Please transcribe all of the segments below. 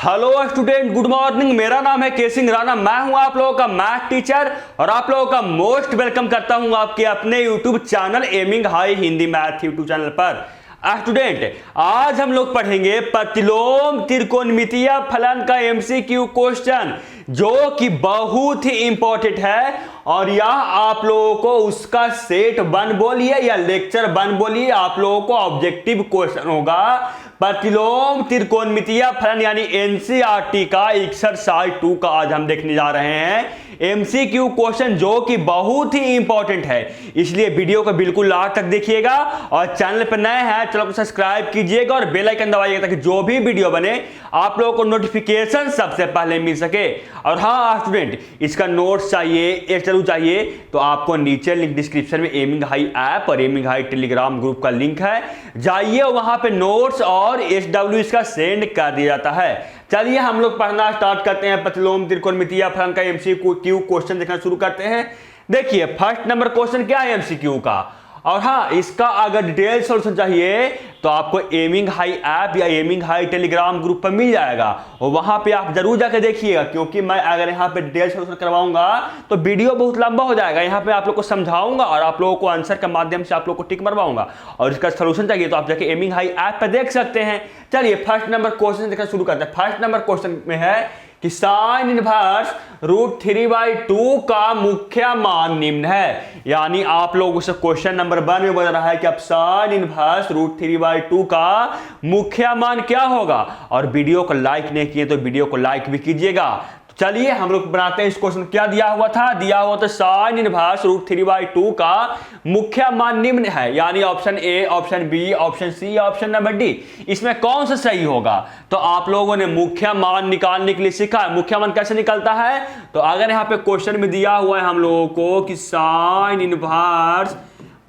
Hello student, good morning. मेरा नाम है के सिंह राणा। मैं हूं आप लोगों का मैथ टीचर और आप लोगों का मोस्ट वेलकम करता हूं आपके अपने YouTube channel aiming high Hindi math YouTube channel पर। स्टूडेंट, आज हम लोग पढ़ेंगे प्रतिलोम त्रिकोणमितीय फलन का एमसीक्यू क्वेश्चन, जो कि बहुत ही इंपॉर्टेंट है। और यह आप लोगों को उसका सेट 1 बोलिए या लेक्चर 1 बोलिए, आप लोगों को ऑब्जेक्टिव क्वेश्चन होगा। प्रतिलोम त्रिकोणमितीय फलन यानी एनसीईआरटी का एक्सरसाइज 2 का आज हम देखने जा रहे हैं एमसीक्यू क्वेश्चन, जो कि बहुत ही इंपॉर्टेंट है। इसलिए वीडियो को बिल्कुल लास्ट तक देखिएगा और चैनल पर नए हैं चैनल को सब्सक्राइब कीजिएगा और बेल आइकन दबाइएगा ताकि जो भी वीडियो बने आप लोगों को नोटिफिकेशन सबसे पहले मिल सके। और हाँ स्टूडेंट, इसका नोट्स चाहिए, एक जरूर चाहिए तो आपको नीचे लिंक डिस्क्रिप्शन में एमिंग हाई ऐप और एमिंग हाई टेलीग्राम ग्रुप का लिंक है, जाइए वहां पे नोट्स और SW इसका सेंड कर दिया जाता है। चलिए हम लोग पढ़ना स्टार्ट करते हैं। प्रतिलोम त्रिकोणमितीय फलन का एमसीक्यू क्वेश्चन देखना शुरू करते हैं। देखिए फर्स्ट नंबर क्वेश्चन क्या है एमसीक्यू का, और हाँ इसका अगर डिटेल सॉल्यूशन चाहिए तो आपको एमिंग हाई ऐप या एमिंग हाई टेलीग्राम ग्रुप पर मिल जाएगा और वहां पे आप जरूर जाकर देखिएगा, क्योंकि मैं अगर यहाँ पे डिटेल सॉल्यूशन करवाऊंगा तो वीडियो बहुत लंबा हो जाएगा। यहाँ पे आप लोग को समझाऊंगा और आप लोगों को आंसर के माध्यम से आप लोग को टिक मरवाऊंगा, और इसका सॉल्यूशन चाहिए तो आप जाके एमिंग हाई ऐप पर देख सकते हैं। चलिए फर्स्ट नंबर क्वेश्चन देखना शुरू करते हैं। फर्स्ट नंबर क्वेश्चन में है कि साइन इनवर्स √3/2 का मुख्य मान निम्न है। यानी आप लोगों से क्वेश्चन नंबर 1 में बता रहा है कि अब साइन इनवर्स √3/2 का मुख्य मान क्या होगा। और वीडियो को लाइक नहीं किए तो वीडियो को लाइक भी कीजिएगा। चलिए हम लोग बनाते हैं इस क्वेश्चन। क्या दिया हुआ था? दिया हुआ था साइन इनवर्स √3/2 का मुख्य मान निम्न है, यानी option A, option B, option C, option number D. इसमें कौन सा सही होगा? तो आप लोगों ने मुख्य मान निकालने के लिए सीखा है। मुख्य मान कैसे निकलता है? तो अगर यहाँ पे क्वेश्चन में दिया हुआ है हम लोगों को कि साइन इनवर्स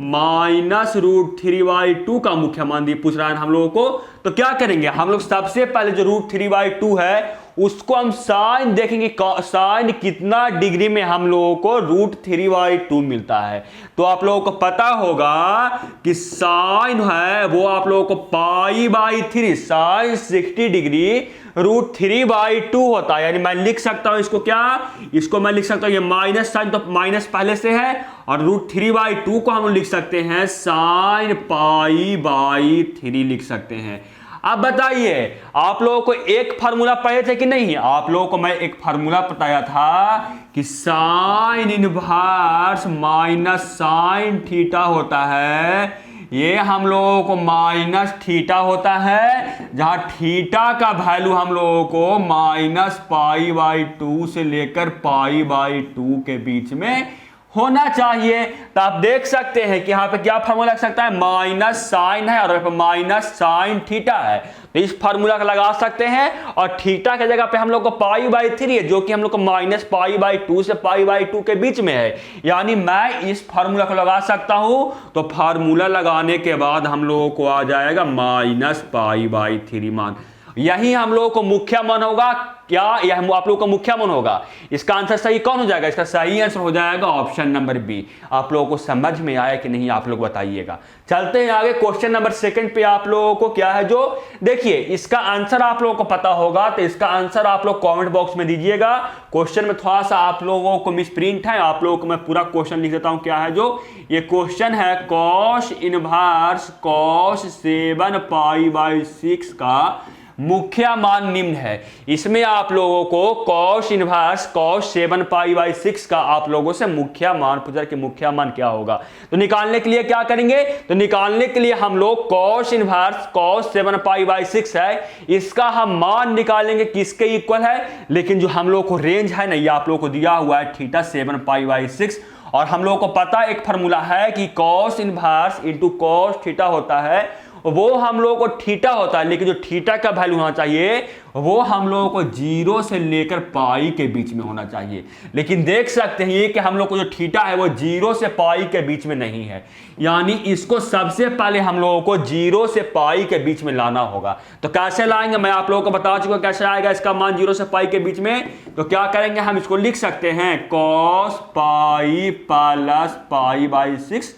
-√3/2 का मुख्य मान पूछ रहा है हम लोगों को, तो क्या करेंगे हम लोग? सबसे पहले जो √3/2 है उसको हम साइन देखेंगे, साइन कितना डिग्री में हम लोगों को √3/2 मिलता है। तो आप लोगों को पता होगा कि साइन है वो आप लोगों को π/3, साइन 60 डिग्री √3/2 होता है। यानी मैं लिख सकता हूं इसको, क्या इसको मैं लिख सकता हूं, ये माइनस साइन तो माइनस पहले से है, और √3/2 को हम लिख सकते हैं साइन π/3 लिख सकते हैं। अब बताइए आप लोगों को एक फार्मूला पढ़े थे कि नहीं? आप लोगों को मैं एक फार्मूला बताया था कि sine inverse minus sine theta होता है। ये हम लोगों को माइनस थीटा होता है, जहां थीटा का वैल्यू हम लोगों को -π/2 से लेकर π/2 के बीच में होना चाहिए। तो आप देख सकते हैं कि यहाँ पे क्या फार्मूला लग सकता है, माइनस साइन है और यहाँ पे माइनस साइन थीटा है, तो इस फार्मूला का लगा सकते हैं। और थीटा के जगह पे हम लोग को π/3 है, जो कि हम लोग को -π/2 से π/2 के बीच में है, यानी मैं इस फार्मूला को लगा सकता हूं। तो फार्मूला लगाने के बाद हम लोगों को आ जाएगा -π/3 मान। यही हम लोगों को मुख्य मान होगा। क्या यह आप लोगों का मुख्य मान होगा? इसका आंसर सही कौन हो जाएगा? इसका सही आंसर हो जाएगा ऑप्शन नंबर बी। आप लोगों को समझ में आया कि नहीं आप लोग बताइएगा। चलते हैं आगे क्वेश्चन नंबर 2 पे। आप लोगों को क्या है जो देखिए इसका आंसर आप लोगों को पता होगा, तो इसका आंसर आप लोग कमेंट बॉक्स में दीजिएगा। क्वेश्चन में थोड़ा सा आप लोगों को मिस प्रिंट है, आप लोगों को मैं पूरा क्वेश्चन लिख देता हूं। क्या है जो ये क्वेश्चन है, कॉस इनवर्स cos 7 π/6 का मुख्य मान निम्न है। इसमें आप लोगों को cos इनवर्स cos 7 π/6 का आप लोगों से मुख्य मान पूछा कि मुख्य मान क्या होगा। तो निकालने के लिए क्या करेंगे? तो निकालने के लिए हम लोग cos इनवर्स cos 7 π/6 है, इसका हम मान निकालेंगे किसके इक्वल है। लेकिन जो हम लोग को रेंज है ना, ये आप लोग को दिया हुआ है थीटा 7 π/6, और हम लोग को पता एक फार्मूला है कि cos inverse into cos theta होता है, वो हम लोगों को थीटा होता है। लेकिन जो थीटा का वैल्यू होना चाहिए वो हम लोगों को 0 से लेकर पाई के बीच में होना चाहिए। लेकिन देख सकते हैं ये कि हम लोग को जो थीटा है वो 0 से पाई के बीच में नहीं है, यानी इसको सबसे पहले हम लोगों को 0 से पाई के बीच में लाना होगा। तो कैसे लाएंगे मैं आप लोगों को बता चुका कैसे आएगा इसका मान 0 से पाई के बीच में। तो क्या करेंगे हम इसको लिख सकते हैं cos पाई प्लस पाई/6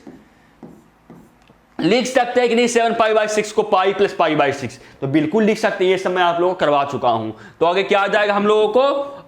लिख सकते हैं कि नहीं 7π/6 को पाई प्लस π/6, तो बिल्कुल लिख सकते हैं। ये सब मैं आप लोगों को करवा चुका हूं। तो आगे क्या आ जाएगा हम लोगों को,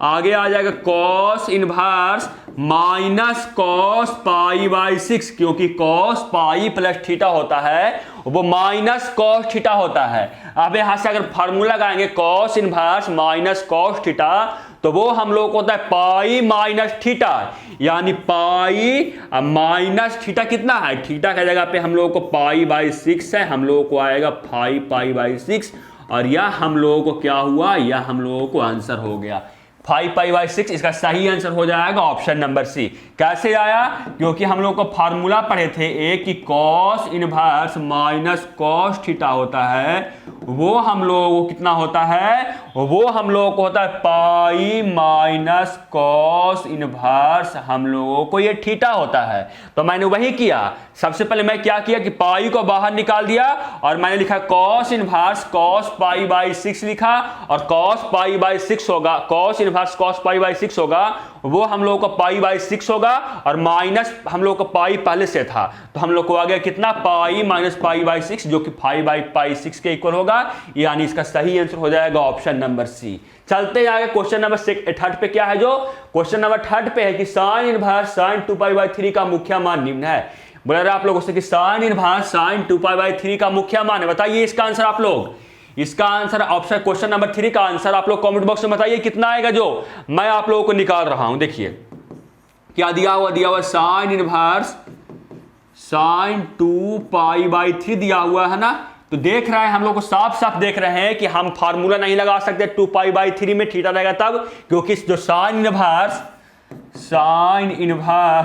आगे आ जाएगा कॉस इनवर्स माइनस कॉस π/6, क्योंकि कॉस पाई प्लस थीटा होता है वो माइनस कॉस थीटा होता है। अब यहां से अगर फार्मूला लगाएंगे cos inverse minus cos theta, तो वो हम लोग को होता है पाई माइनस थीटा, यानी पाई माइनस थीटा कितना है, थीटा की जगह पे हम लोग को π/6 है, हम लोगों को आएगा 5π/6, और यह हम लोगों को क्या हुआ, यह हम लोगों को आंसर हो गया 5π/6। इसका सही आंसर हो जाएगा ऑप्शन नंबर सी। कैसे आया, क्योंकि हम लोग को फार्मूला पढ़े थे एक कि cos inverse minus cos theta होता है, वो हम लोगों को कितना होता है, वो हम लोगों को होता है पाई माइनस कॉस इनवर्स, हम लोगों को ये थीटा होता है। तो मैंने वही किया, सबसे पहले मैं क्या किया कि पाई को बाहर निकाल दिया और मैंने लिखा कॉस इनवर्स कॉस π/6 लिखा, और कॉस π/6 होगा, कॉस इनवर्स कॉस π/6 होगा, वो हम लोगों को π/6 होगा, और माइनस हम लोग को पाई पहले से था, तो हम लोग को आ गया कितना पाई माइनस π/6, जो कि 5/6 के इक्वल होगा, यानी इसका सही आंसर हो जाएगा ऑप्शन नंबर सी। चलते आगे क्वेश्चन नंबर थर्ड पे क्या है, जो क्वेश्चन नंबर थर्ड पे है कि साइन इनवर्स साइन 2π/3 का मुख्य मान निम्न है। बोला रहा आप लोगों से कि साइन इनवर्स साइन 2π/3 का मुख्य मान है, बताइए इसका आंसर आप लोग, इसका आंसर ऑप्शन क्वेश्चन नंबर 3 का आंसर आप लोग कमेंट बॉक्स में बताइए कितना आएगा, जो मैं आप लोगों को निकाल रहा हूं। देखिए क्या दिया हुआ साइन इनवर्स साइन 2π/3 दिया हुआ है ना। तो देख रहे हैं हम लोग को साफ साफ देख रहे हैं कि हम फार्मूला नहीं लगा सकते 2π/3 में थीटा रहेगा तब, क्योंकि जो साइन इनवर्स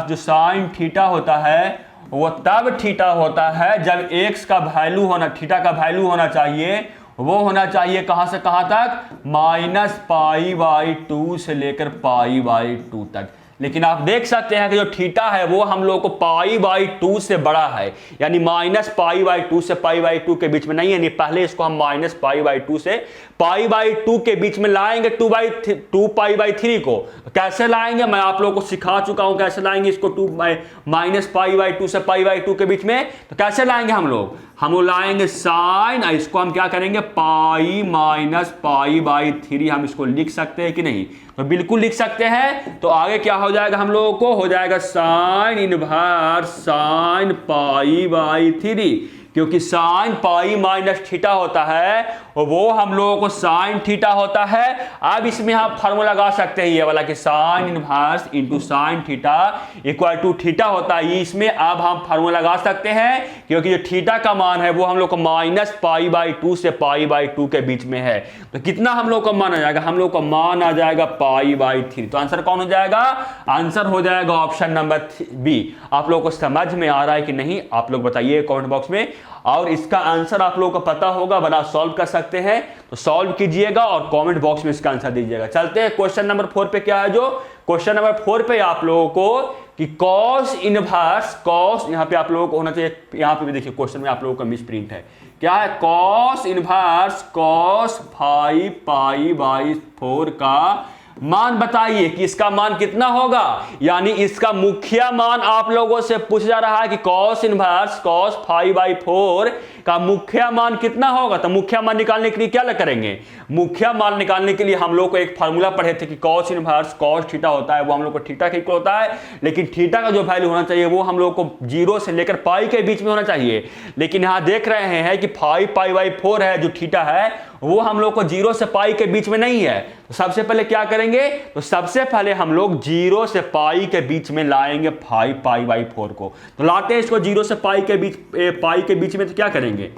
जो साइन थीटा होता है वो तब थीटा होता है जब x का वैल्यू होना, थीटा का वैल्यू होना चाहिए, वो होना चाहिए कहां से कहां तक, -π/2 से लेकर π/2 तक। लेकिन आप देख सकते हैं कि जो थीटा है वो हम लोग को π/2 से बड़ा है, यानी -π/2 से π/2 के बीच में नहीं है, यानी पहले इसको हम -π/2 से π/2 के बीच में लाएंगे 2π/3 को। कैसे लाएंगे मैं आप लोगों को सिखा चुका हूं, कैसे लाएंगे इसको -π/2 से π/2 के बीच में। तो कैसे लाएंगे हम लोग लाएंगे साइन, इसको हम क्या करेंगे पाई माइनस π/3, हम इसको लिख सकते हैं कि नहीं, तो बिल्कुल लिख सकते हैं। तो आगे क्या हो जाएगा हम लोगों को, हो जाएगा साइन इनवर्स साइन π/3, क्योंकि साइन पाई माइनस थीटा होता है वो हम लोगों को साइन थीटा होता है। अब इसमें आप फार्मूला लगा सकते हैं ये वाला कि sine inverse into sine theta equal to theta होता है। इसमें अब हम फार्मूला लगा सकते हैं, क्योंकि जो थीटा का मान है वो हम लोग को -π/2 से π/2 के बीच में है। तो कितना हम लोग का मान आ जाएगा, हम लोग का मान आ जाएगा π/3। तो आंसर कौन हो जाएगा, आंसर हो जाएगा ऑप्शन नंबर बी। आप लोगों को समझ में आ रहा है कि नहीं, आप लोग बताइए कमेंट बॉक्स में, और इसका आंसर आप लोगों को पता होगा, बना सॉल्व कर सकते हैं तो सॉल्व कीजिएगा और कमेंट बॉक्स में इसका आंसर दीजिएगा। चलते हैं क्वेश्चन नंबर 4 पे। क्या है, जो क्वेश्चन नंबर 4 पे आप लोगों को कि कॉस इनवर्स कॉस, यहां पे आप लोगों को होना चाहिए, यहां पे भी देखिए क्वेश्चन में आप लोगों का मिस प्रिंट है। क्या है, कॉस इनवर्स कॉस 5π/4 का मान बताइए कि इसका मान कितना होगा, यानी इसका मुख्य मान आप लोगों से पूछा जा रहा है कि कॉस इनवर्स कॉस 5/4 का मुख्य मान कितना होगा। तो मुख्य मान निकालने के लिए क्या करेंगे, मुख्य मान निकालने के लिए हम लोग को एक फार्मूला पढ़े थे कि कॉस इनवर्स कॉस थीटा होता है, वो हम लोग को थीटा के इक्वल होता है, लेकिन थीटा का जो वैल्यू होना चाहिए वो हम लोग को 0 से लेकर पाई के बीच में होना चाहिए। लेकिन यहां देख रहे हैं कि 5π/4 है जो थीटा है वो हम लोग को 0 से पाई के बीच में नहीं है। तो सबसे पहले क्या करेंगे, तो सबसे पहले हम लोग 0 से पाई के बीच में लाएंगे 5π/4 को। तो लाते हैं इसको 0 से पाई के बीच में, तो क्या करेंगे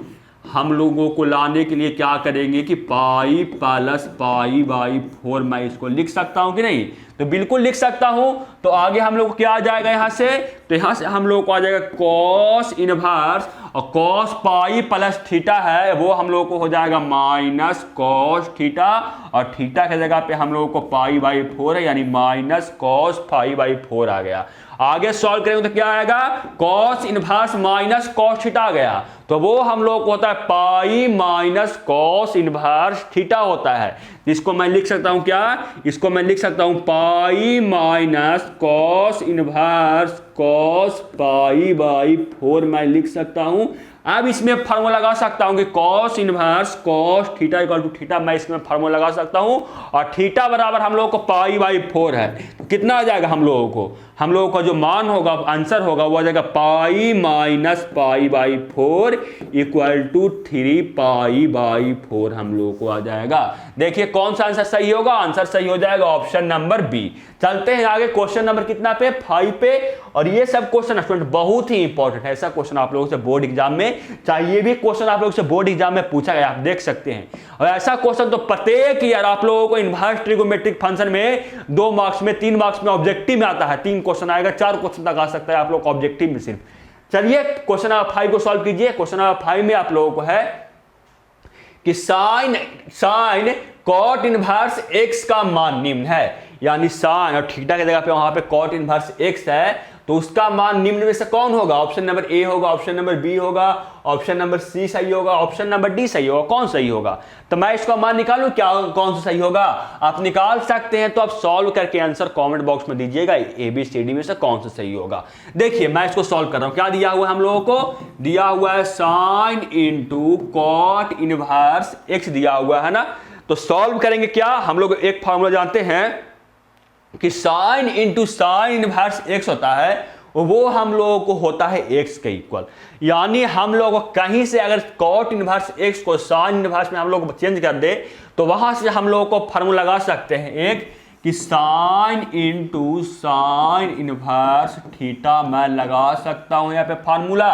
हम लोगों को लाने के लिए क्या करेंगे कि पाई प्लस π/4 मैं इसको लिख सकता हूं कि नहीं, तो बिल्कुल लिख सकता हूं। तो आगे हम लोग को क्या आ जाएगा यहां से, तो यहां से हम लोग को आ जाएगा कॉस इनवर्स, और कॉस पाई प्लस थीटा है वो हम लोग को हो जाएगा माइनस कॉस थीटा, और थीटा की जगह पे हम लोग को π/4 है, यानी माइनस कॉस 5/4 आ गया। आगे सॉल्व करेंगे तो क्या आएगा, cos inverse minus cos theta आ गया, तो वो हम लोग को होता है pi minus cos inverse theta होता है। इसको मैं लिख सकता हूं क्या, इसको मैं लिख सकता हूं pi minus cos inverse cos π/4 मैं लिख सकता हूं। अब इसमें फार्मूला लगा सकता हूं कि cos inverse cos theta equal to theta, मैं इसमें फार्मूला लगा सकता हूं। और थीटा बराबर हम लोगों को पाई बाई 4 है, तो कितना आ जाएगा हम लोगों का जो मान होगा, आंसर होगा, वो आ जाएगा pi minus pi by 4 equal to 3 pi by 4 हम लोगों को आ जाएगा। देखिए कौन सा आंसर सही होगा, आंसर सही हो जाएगा ऑप्शन नंबर बी। चलते हैं आगे क्वेश्चन नंबर कितना पे, 5 पे। और ये सब क्वेश्चन स्टूडेंट बहुत ही इंपॉर्टेंट है, ऐसा क्वेश्चन आप लोगों से बोर्ड एग्जाम में, चाहे ये भी क्वेश्चन आप लोगों से बोर्ड एग्जाम में पूछा गया, आप देख सकते हैं। और ऐसा क्वेश्चन तो प्रत्येक ईयर आप लोगों को इनवर्स ट्रिगोमेट्रिक फंक्शन में 2 मार्क्स में, 3 मार्क्स में, ऑब्जेक्टिव में आता है। 3 क्वेश्चन आएगा, 4 क्वेश्चन तक आ सकता है आप लोग ऑब्जेक्टिव में सिर्फ। चलिए क्वेश्चन नंबर 5 को सॉल्व कीजिए। क्वेश्चन नंबर 5 में आप लोगों को है कि साइन कॉट इनवर्स एक्स का मान निम्न है, यानी साइन और थीटा की जगह पे वहां पे कॉट इनवर्स एक्स है, तो उसका मान निम्न में से कौन होगा? ऑप्शन नंबर ए होगा, ऑप्शन नंबर बी होगा, ऑप्शन नंबर सी सही होगा, ऑप्शन नंबर डी सही होगा। कौन सही होगा? तो मैं इसका मान निकालूं क्या, कौन सा सही होगा? आप निकाल सकते हैं, तो आप सॉल्व करके आंसर कमेंट बॉक्स में दीजिएगा, ए बी सी डी में से कौन सा सही होगा। देखिए मैं इसको सॉल्व कर रहा हूं। क्या दिया हुआ है हम लोगों को? दिया हुआ है sine into cot inverse x दिया हुआ है ना। तो सॉल्व करेंगे क्या, हम लोग एक फॉर्मूला जानते हैं कि sine into sine inverse x होता है, वो हम लोगों को होता है एक्स के इक्वल। यानी हम लोग को कहीं से अगर कॉट इनवर्स एक्स को साइन इनवर्स में हम लोग चेंज कर दे, तो वहां से हम लोग को फॉर्मूला लगा सकते हैं एक कि sine into sine inverse theta मैं लगा सकता हूं यहाँ पे फार्मूला।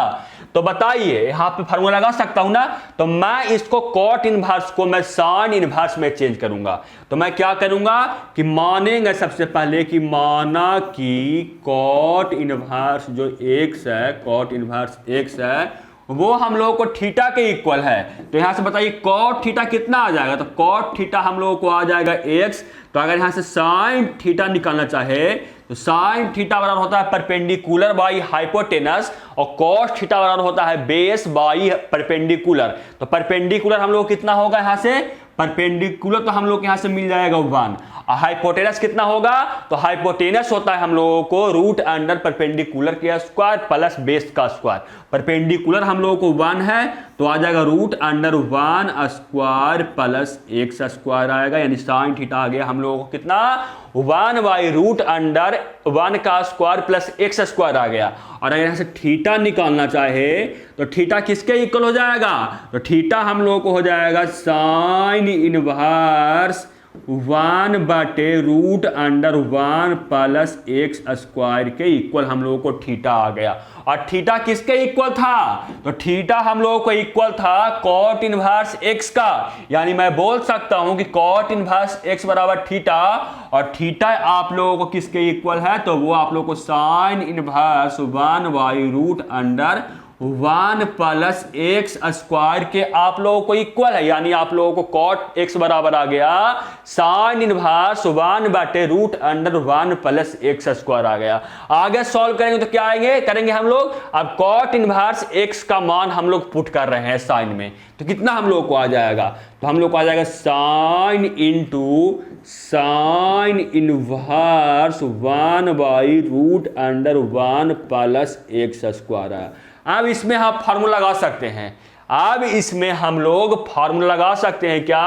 तो बताइए यहाँ पे फार्मूला लगा सकता हूं ना, तो मैं इसको कॉट इनवर्स को मैं साइन इनवर्स में चेंज करूंगा। तो मैं क्या करूंगा कि मानेंगे सबसे पहले कि माना कि कॉट इनवर्स जो एक्स है, कॉट इनवर्स एक्स है, वो हम लोगों को थीटा के इक्वल है। तो यहां से बताइए कॉट थीटा कितना आ जाएगा? तो कॉट थीटा हम लोगों को आ जाएगा एक्स। तो अगर यहां से साइन थीटा निकालना चाहे तो साइन थीटा बराबर होता है परपेंडिकुलर बाई हाइपोटेनस, और कॉस थीटा बराबर होता है बेस बाई परपेंडिकुलर। तो परपेंडिकुलर हम लोग कितना होगा यहां से, परपेंडिकुलर तो हम लोग यहां से मिल जाएगा 1। हाइपोटेनस कितना होगा? तो हाइपोटेनस होता है हम लोगों को रूट अंडर परपेंडिकुलर के स्क्वायर प्लस बेस का स्क्वायर। परपेंडिकुलर हम लोगों को 1 है, तो आ जाएगा root under 1 square plus x square आएगा, यानी साइन थीटा आ गया हम लोगों को कितना, 1 बाई रूट अंडर 1 का स्क्वायर प्लस एक्स स्क्वायर आ गया। और अगर यहां से थीटा निकालना चाहे तो थीटा किसके इक्वल हो जाएगा? तो थीटा हम लोगों को हो जाएगा साइन इनवर्स 1 बटे root under 1 plus x square के इक्वल हम लोगों को थीटा आ गया। और थीटा किसके इक्वल था? तो थीटा हम लोगों को इक्वल था कॉट इनवर्स एक्स का। यानी मैं बोल सकता हूं कि कॉट इनवर्स एक्स बराबर थीटा, और थीटा आप लोगों को किसके इक्वल है? तो वो आप लोगों को sine inverse 1 by root under 1 plus x square के आप लोगों को इक्वल है। यानी आप लोगों को कॉट एक्स बराबर आ गया साइन इनवर्स 1 बटे root under 1 plus x square आ गया। आगे सॉल्व करेंगे तो क्या आएंगे करेंगे हम लोग, अब कॉट इनवर्स एक्स का मान हम लोग पुट कर रहे हैं साइन में, तो कितना हम लोग को आ जाएगा? तो हम लोग को आ जाएगा sine into sine inverse 1 by root under 1 plus x square है। अब इसमें हम फार्मूला लगा सकते हैं, अब इसमें हम लोग फार्मूला लगा सकते हैं क्या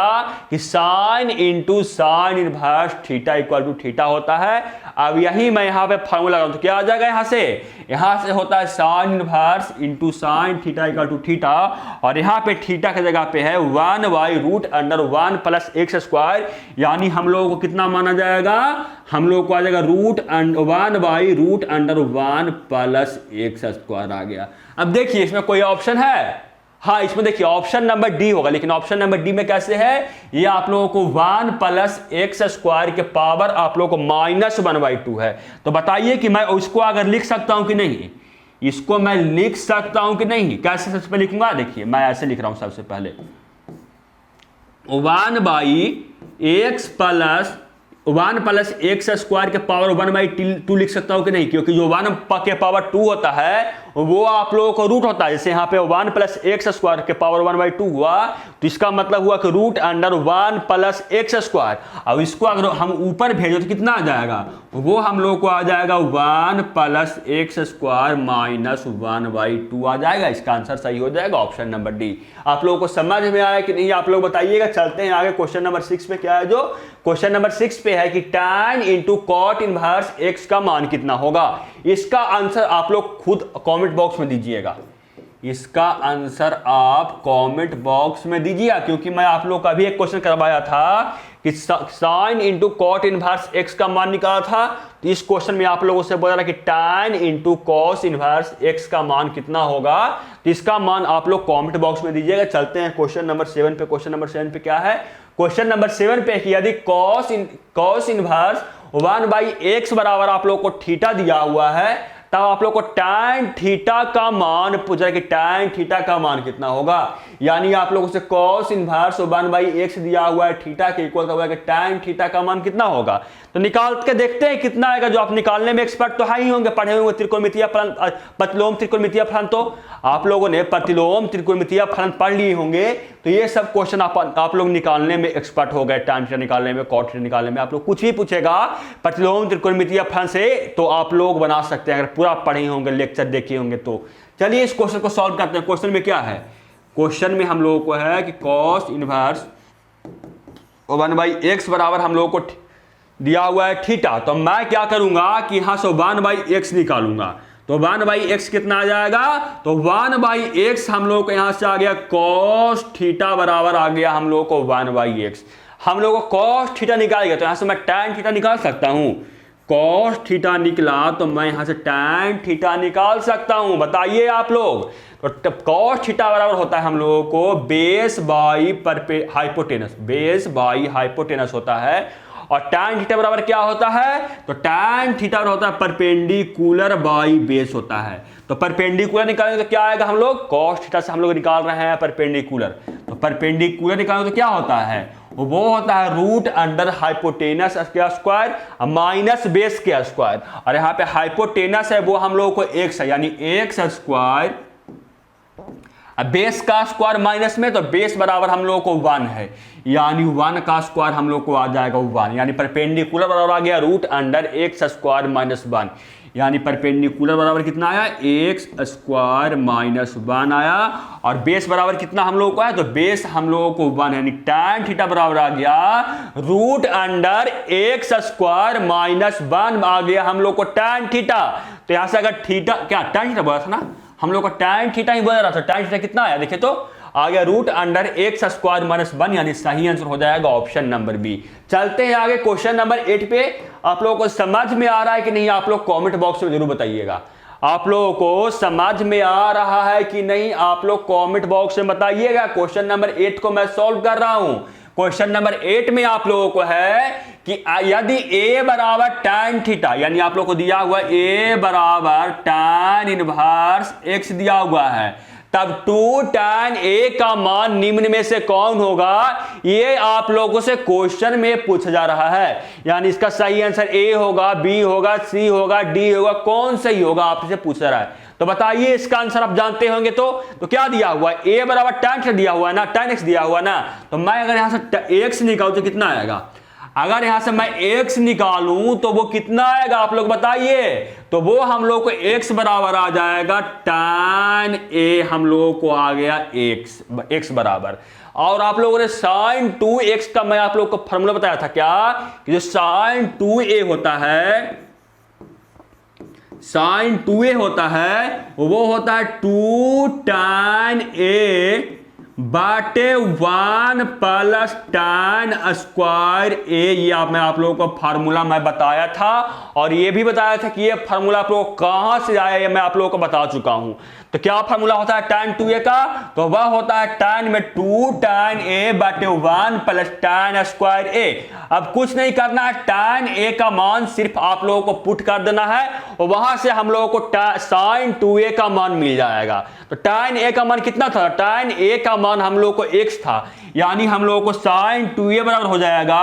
कि sine into sine inverse theta equal to theta होता है। अब यही मैं यहां पे फार्मूला लगाऊं तो क्या आ जाएगा? यहां से होता है sine inverse into sine theta equal to theta, और यहां पे थीटा की जगह पे है 1 by root under 1 plus x square. यानी हम लोगों को कितना माना जाएगा? हम लोग को आ जाएगा 1 by root under 1 plus x square आ गया। अब देखिए इसमें कोई ऑप्शन है? हाँ, इसमें देखिए ऑप्शन नंबर डी होगा, लेकिन ऑप्शन नंबर डी में कैसे है? ये आप लोगों को 1 प्लस एक्स स्क्वायर के पावर आप लोगों को -1/2 है। तो बताइए कि मैं उसको अगर लिख सकता हूं कि नहीं, इसको मैं लिख सकता हूं कि नहीं? कैसे सबसे पहले लिखूंगा? देखिए मैं ऐसे लिख रहा हूं सबसे पहले 1 by x plus 1 plus x square के पावर 1/2 लिख सकता हूं कि नहीं? क्योंकि जो 1 के पावर 2 होता है वो आप लोगों को रूट होता है। जैसे यहाँ पे 1 प्लस एक्स स्क्वायर के पावर 1/2 हुआ, तो इसका मतलब हुआ कि root under 1 plus x square. अब इसको अगर हम ऊपर भेजो तो कितना आ जाएगा, वो हम लोग को आ जाएगा 1 प्लस एक्स स्क्वायर माइनस 1/2 आ जाएगा। इसका आंसर सही हो जाएगा ऑप्शन नंबर डी। आप लोगों को समझ में आया कि नहीं, आप लोग बताइएगा। चलते हैं आगे क्वेश्चन नंबर 6 पे। क्या है जो क्वेश्चन नंबर 6 पे है कि tan into cot inverse x का मान कितना होगा। इसका आंसर आप लोग खुद कमेंट बॉक्स में दीजिएगा। इसका आंसर आप कमेंट बॉक्स में दीजिएगा, क्योंकि मैं आप लोग का भी एक क्वेश्चन करवाया था कि sine into cot inverse x का मान निकाला था। तो इस क्वेश्चन में आप लोगों से बोला था कि tan into cos inverse x का मान कितना होगा। तो इसका मान आप लोग कमेंट बॉक्स में दीजिएगा। चलते हैं क्वेश्चन नंबर 7 पे। क्वेश्चन नंबर 7 पे क्या है, क्वेश्चन नंबर 7 पे कि यदि कॉस इनवर्स 1/x बराबर आप लोग को थीटा दिया हुआ है, तब आप लोग को tan थीटा का मान पूछ रहा है कि tan थीटा का मान कितना होगा। यानी आप लोगों से cos इनवर्स 1/x दिया हुआ है, थीटा के इक्वल का हुआ है कि tan थीटा का मान कितना होगा। तो निकाल के देखते हैं कितना आएगा। जो आप निकालने में एक्सपर्ट तो है ही होंगे, पढ़े होंगे त्रिकोणमितीय फलन, प्रतिलोम त्रिकोणमितीय फलन। तो आप लोगों ने प्रतिलोम त्रिकोणमितीय फलन पढ़ लिए होंगे, तो ये सब क्वेश्चन आप लोग निकालने में एक्सपर्ट हो गए। tan थीटा निकालने में, cot थीटा निकालने में। आप लोग कुछ भी पूछेगा प्रतिलोम त्रिकोणमितीय फलन से तो आप लोग बना सकते हैं, अगर पूरा पढ़े होंगे, लेक्चर देखे होंगे तो। चलिए इस क्वेश्चन को सॉल्व करते हैं। क्वेश्चन में क्या है, क्वेश्चन में हम लोगों को है कि cos इनवर्स 1/x बराबर हम लोगों को दिया हुआ है थीटा। तो मैं क्या करूंगा कि यहां से 1/x निकालूंगा। तो 1/x कितना आ जाएगा, तो 1/x हम लोग को यहां से आ गया cos थीटा बराबर आ गया हम लोग को 1/x। हम लोग को cos थीटा निकालेगा, तो यहां से मैं tan थीटा निकाल सकता हूं। cos थीटा निकला तो मैं यहां से tan थीटा निकाल सकता हूं। बताइए आप लोग। तो cos थीटा बराबर होता है हम लोगों को base by hypotenuse, base by hypotenuse होता है। और tan थीटा बराबर क्या होता है, तो tan थीटा होता है परपेंडिकुलर बाई बेस होता है। तो परपेंडिकुलर निकालेंगे तो क्या आएगा, हम लोग cos थीटा से हम लोग निकाल रहे हैं परपेंडिकुलर। तो परपेंडिकुलर निकालेंगे तो क्या होता है, वो होता है रूट अंडर हाइपोटेनस के स्क्वायर माइनस बेस के स्क्वायर। और यहाँ पे हाइपोटेनस है वो हम लोगों को x है, यानी x स्क्वायर, बेस का स्क्वायर माइनस में, तो बेस बराबर हम लोगों को 1 है, यानी 1 का स्क्वायर हम लोग को आ जाएगा 1। यानी परपेंडिकुलर बराबर आ गया root under x square minus 1। यानी परपेंडिकुलर बराबर कितना आया, x स्क्वायर माइनस 1 आया। और बेस बराबर कितना हम लोगों को आया, तो बेस हम लोगों को 1 है, यानी tan थीटा बराबर आ गया root under x square minus 1 आ गया हम लोग को tan थीटा। तो यहां से अगर थीटा क्या tan थीटा बोला था ना, हम लोग को tan थीटा ही बोल रहा था। tan थीटा कितना आया देखिए, तो आ गया root under x square minus 1, यानी सही आंसर हो जाएगा ऑप्शन नंबर बी। चलते हैं आगे क्वेश्चन नंबर 8 पे। आप लोगों को समझ में आ रहा है कि नहीं, आप लोग कमेंट बॉक्स में जरूर बताइएगा। आप लोगों को समझ में आ रहा है कि नहीं, आप लोग कमेंट बॉक्स में बताइएगा। क्वेश्चन नंबर 8 को मैं सॉल्व कर रहा हूं। क्वेश्चन नंबर 8 में आप लोगों को है कि यदि a बराबर tan थीटा, यानी आप लोग को दिया हुआ a बराबर tan इनवर्स x दिया हुआ है, तब 2 tan a का मान निम्न में से कौन होगा, ये आप लोगों से क्वेश्चन में पूछा जा रहा है। यानी इसका सही आंसर a होगा, b होगा, c होगा, d होगा, कौन सही होगा आपसे पूछ रहा है। तो बताइए इसका आंसर आप जानते होंगे। तो क्या दिया हुआ है, a बराबर tan थीटा दिया हुआ है ना, tan x दिया हुआ ना। तो मैं अगर यहां से x निकालूं तो कितना आएगा, अगर यहां से मैं x निकालूं तो वो कितना आएगा आप लोग बताइए। तो वो हम लोग को x बराबर आ जाएगा tan a, हम लोगों को आ गया x बराबर। और आप लोगों ने sin 2x का मैं आप लोग को फॉर्मूला बताया था क्या, कि जो sin 2a होता है, sin 2a होता है वो होता है 2 tan a बाटे 1 प्लस tan स्क्वायर a। ये मैं आप लोगों को फार्मूला मैं बताया था, और ये भी बताया था कि ये फार्मूला आप लोगों को कहां से आया, ये मैं आप लोगों को बता चुका हूं। तो क्या फार्मूला होता है tan 2a का, तो वह होता है tan में 2 tan a बाटे 1 प्लस tan स्क्वायर a। अब कुछ नहीं करना है, tan a का मान सिर्फ आप लोगों को पुट कर देना है, और वहां से हम लोगों को sin 2a का मान मिल जाएगा। तो tan a का मान कितना था, tan a का मान हम लोगों को x था, यानी हम लोगों को sin 2a बराबर हो जाएगा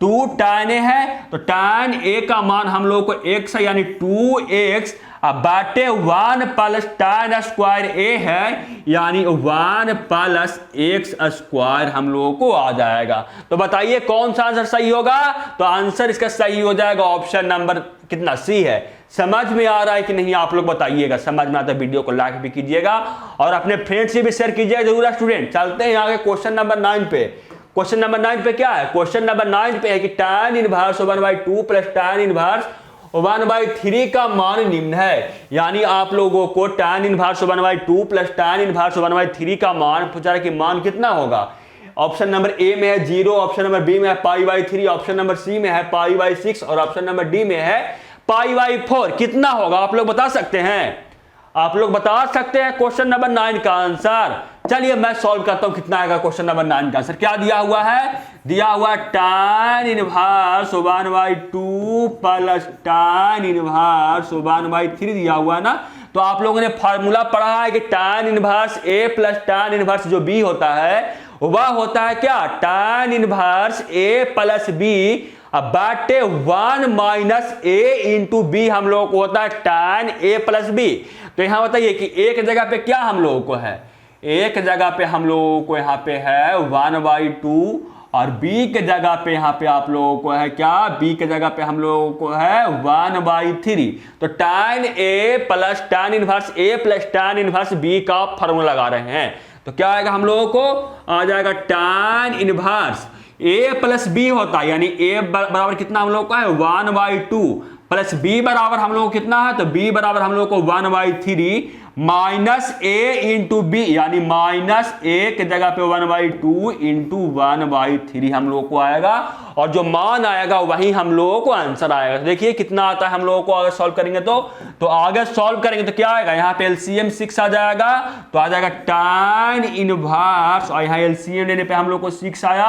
2 tan a है, तो tan a का मान हम लोगों को x है, यानी 2x अब बाटे 1 प्लस tan स्क्वायर ए है, यानी 1 प्लस एक्स स्क्वायर हम लोगों को आ जाएगा। तो बताइए कौन सा आंसर सही होगा? तो आंसर इसका सही हो जाएगा ऑप्शन नंबर कितना, सी है। समझ में आ रहा है कि नहीं आप लोग बताइएगा। समझ में आता है वीडियो को लाइक भी कीजिएगा और अपने फ्रेंड्स से भी शेयर कीजिएगा जरूर स्टूडेंट। चलते हैं आगे क्वेश्चन नंबर 9 पे। क्वेश्चन नंबर 9 पे क्या है? क्वेश्चन नंबर 9 पे है कि tan inverse 1/2 plus tan inverse 1/3 का मान निम्न है। यानी आप लोगों को tan inverse 1/2 plus tan inverse 1/3 का मान पूछा है कि मान कितना होगा। ऑप्शन नंबर ए में है 0, ऑप्शन नंबर बी में है π/3, ऑप्शन नंबर सी में है π/6 और ऑप्शन नंबर डी में है π/4। कितना होगा आप लोग बता सकते हैं? आप लोग बता सकते हैं क्वेश्चन नंबर 9 का आंसर। चलिए मैं सॉल्व करता हूं कितना आएगा क्वेश्चन नंबर 9 का आंसर। क्या दिया हुआ है? दिया हुआ tan inverse 1/2 plus tan inverse 1/3 दिया हुआ है ना। तो आप लोगों ने फार्मूला पढ़ा है कि tan इनवर्स ए प्लस tan इनवर्स जो बी होता है वह होता है क्या? tan इनवर्स ए प्लस बी बाटे 1 माइनस ए इंटू बी हम लोगों को होता है tan ए प्लस बी। तो यहां बताइए कि एक जगह पे क्या हम लोगों को है? एक जगह पे हम लोगों को यहाँ पे है 1/2 और बी के जगह पे यहाँ पे आप लोगों को है क्या? बी के जगह पे हम लोगों को है 1/3। तो tan ए प्लस tan इनवर्स ए प्लस tan इनवर्स बी का फॉर्मूला लगा रहे हैं। तो क्या आएगा हम लोगों को? आ जाएगा tan इनवर्स ए प्लस बी होता है, यानी ए बराबर कितना हम लोग का है? 1/2 प्लस बी बराबर हम लोग कितना है? तो बी बराबर हम लोग को 1/3 माइनस ए इंटू बी, यानी माइनस ए के जगह पे 1/2 इंटू 1/3 हम लोग को आएगा और जो मान आएगा वही हम लोगों को आंसर आएगा। देखिए कितना आता है हम लोगों को अगर सॉल्व करेंगे तो आगे सॉल्व करेंगे तो क्या आएगा? यहाँ पे एलसीएम 6 आ जाएगा। तो आ जाएगा tan इनवर्स और यहाँ एलसीएम लेने पे हम लोग को 6 आया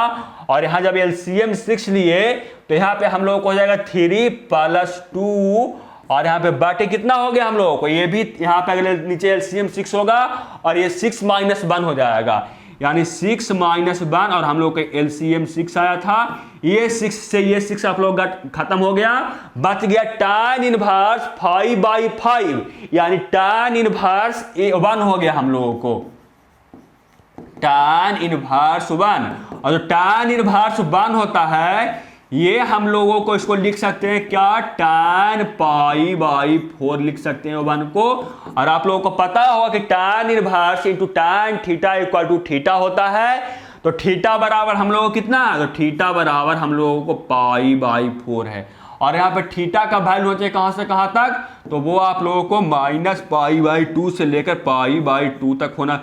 और यहाँ जब एलसीएम 6 लिए तो यहाँ पे हम लोग को हो जाएगा 3 + 2 और यहाँ पे बाटे कितना हो गया हम लोगों को? ये भी यहाँ पे अगले नीचे एलसीएम 6 होगा और ये 6 - 1 हो जाएगा, यानी 6 - 1 और हम लोग का एलसीएम 6 आया था। ये 6 से ये 6 आप लोग खत्म हो गया, बच गया tan इनवर्स 5/5, यानी tan इनवर्स 1 हो गया हम लोगों को, tan इनवर्स 1। और जो tan इनवर्स 1 होता है ये हम लोगों को इसको लिख सकते हैं क्या? tan π/4 लिख सकते हैं 1 को। और आप लोगों को पता होगा कि tan inverse into tan theta equal to theta होता है। तो थीटा बराबर हम लोगों को कितना है? तो थीटा बराबर हम लोगों को π/4 है और यहाँ पे थीटा का वैल्यू होता है कहाँ से कहाँ तक? तो वो आप लोगों को -π/2 से लेकर π/2 तक होना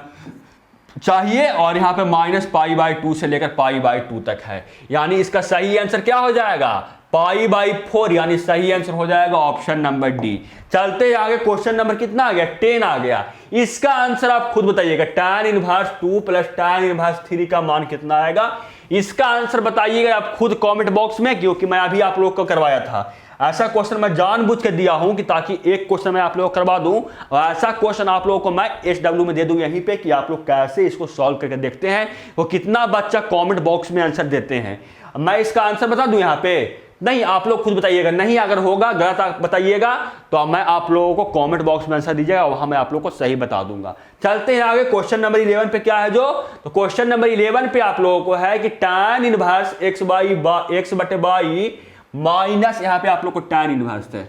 चाहिए और यहाँ पे -π/2 से लेकर π/2 तक है, यानी इसका सही आंसर क्या हो जाएगा? π/4, यानी सही आंसर हो जाएगा ऑप्शन नंबर डी। चलते आगे क्वेश्चन नंबर कितना आ गया? 10 आ गया। इसका आंसर आप खुद बताइएगा। tan inverse 2 plus tan inverse 3 का मान कितना आएगा? इसका आंसर बताइएगा आप खुद कमेंट बॉक्स में, क्योंकि मैं अभी आप लोग को करवाया था। ऐसा क्वेश्चन मैं जानबूझ के दिया हूं कि ताकि एक क्वेश्चन मैं आप लोगों को करवा दूं और ऐसा क्वेश्चन आप लोगों को मैं SW में दे दूं यहीं पे कि आप लोग कैसे इसको सॉल्व करके देखते हैं, वो कितना बच्चा कमेंट बॉक्स में आंसर देते हैं। मैं इसका आंसर बता दूं यहाँ पे? नहीं, आप लोग खुद बताइएगा। नहीं, अगर होगा गलत बताइएगा तो मैं आप लोगों को कमेंट बॉक्स में आंसर दीजिएगा, वहां मैं आप लोगों को सही बता दूंगा। चलते हैं आगे क्वेश्चन नंबर 11 पे क्या है जो? तो क्वेश्चन नंबर 11 पे आप लोगों को है कि tan इनवर्स x/y माइनस, यहाँ पे आप लोग को tan इनवर्स है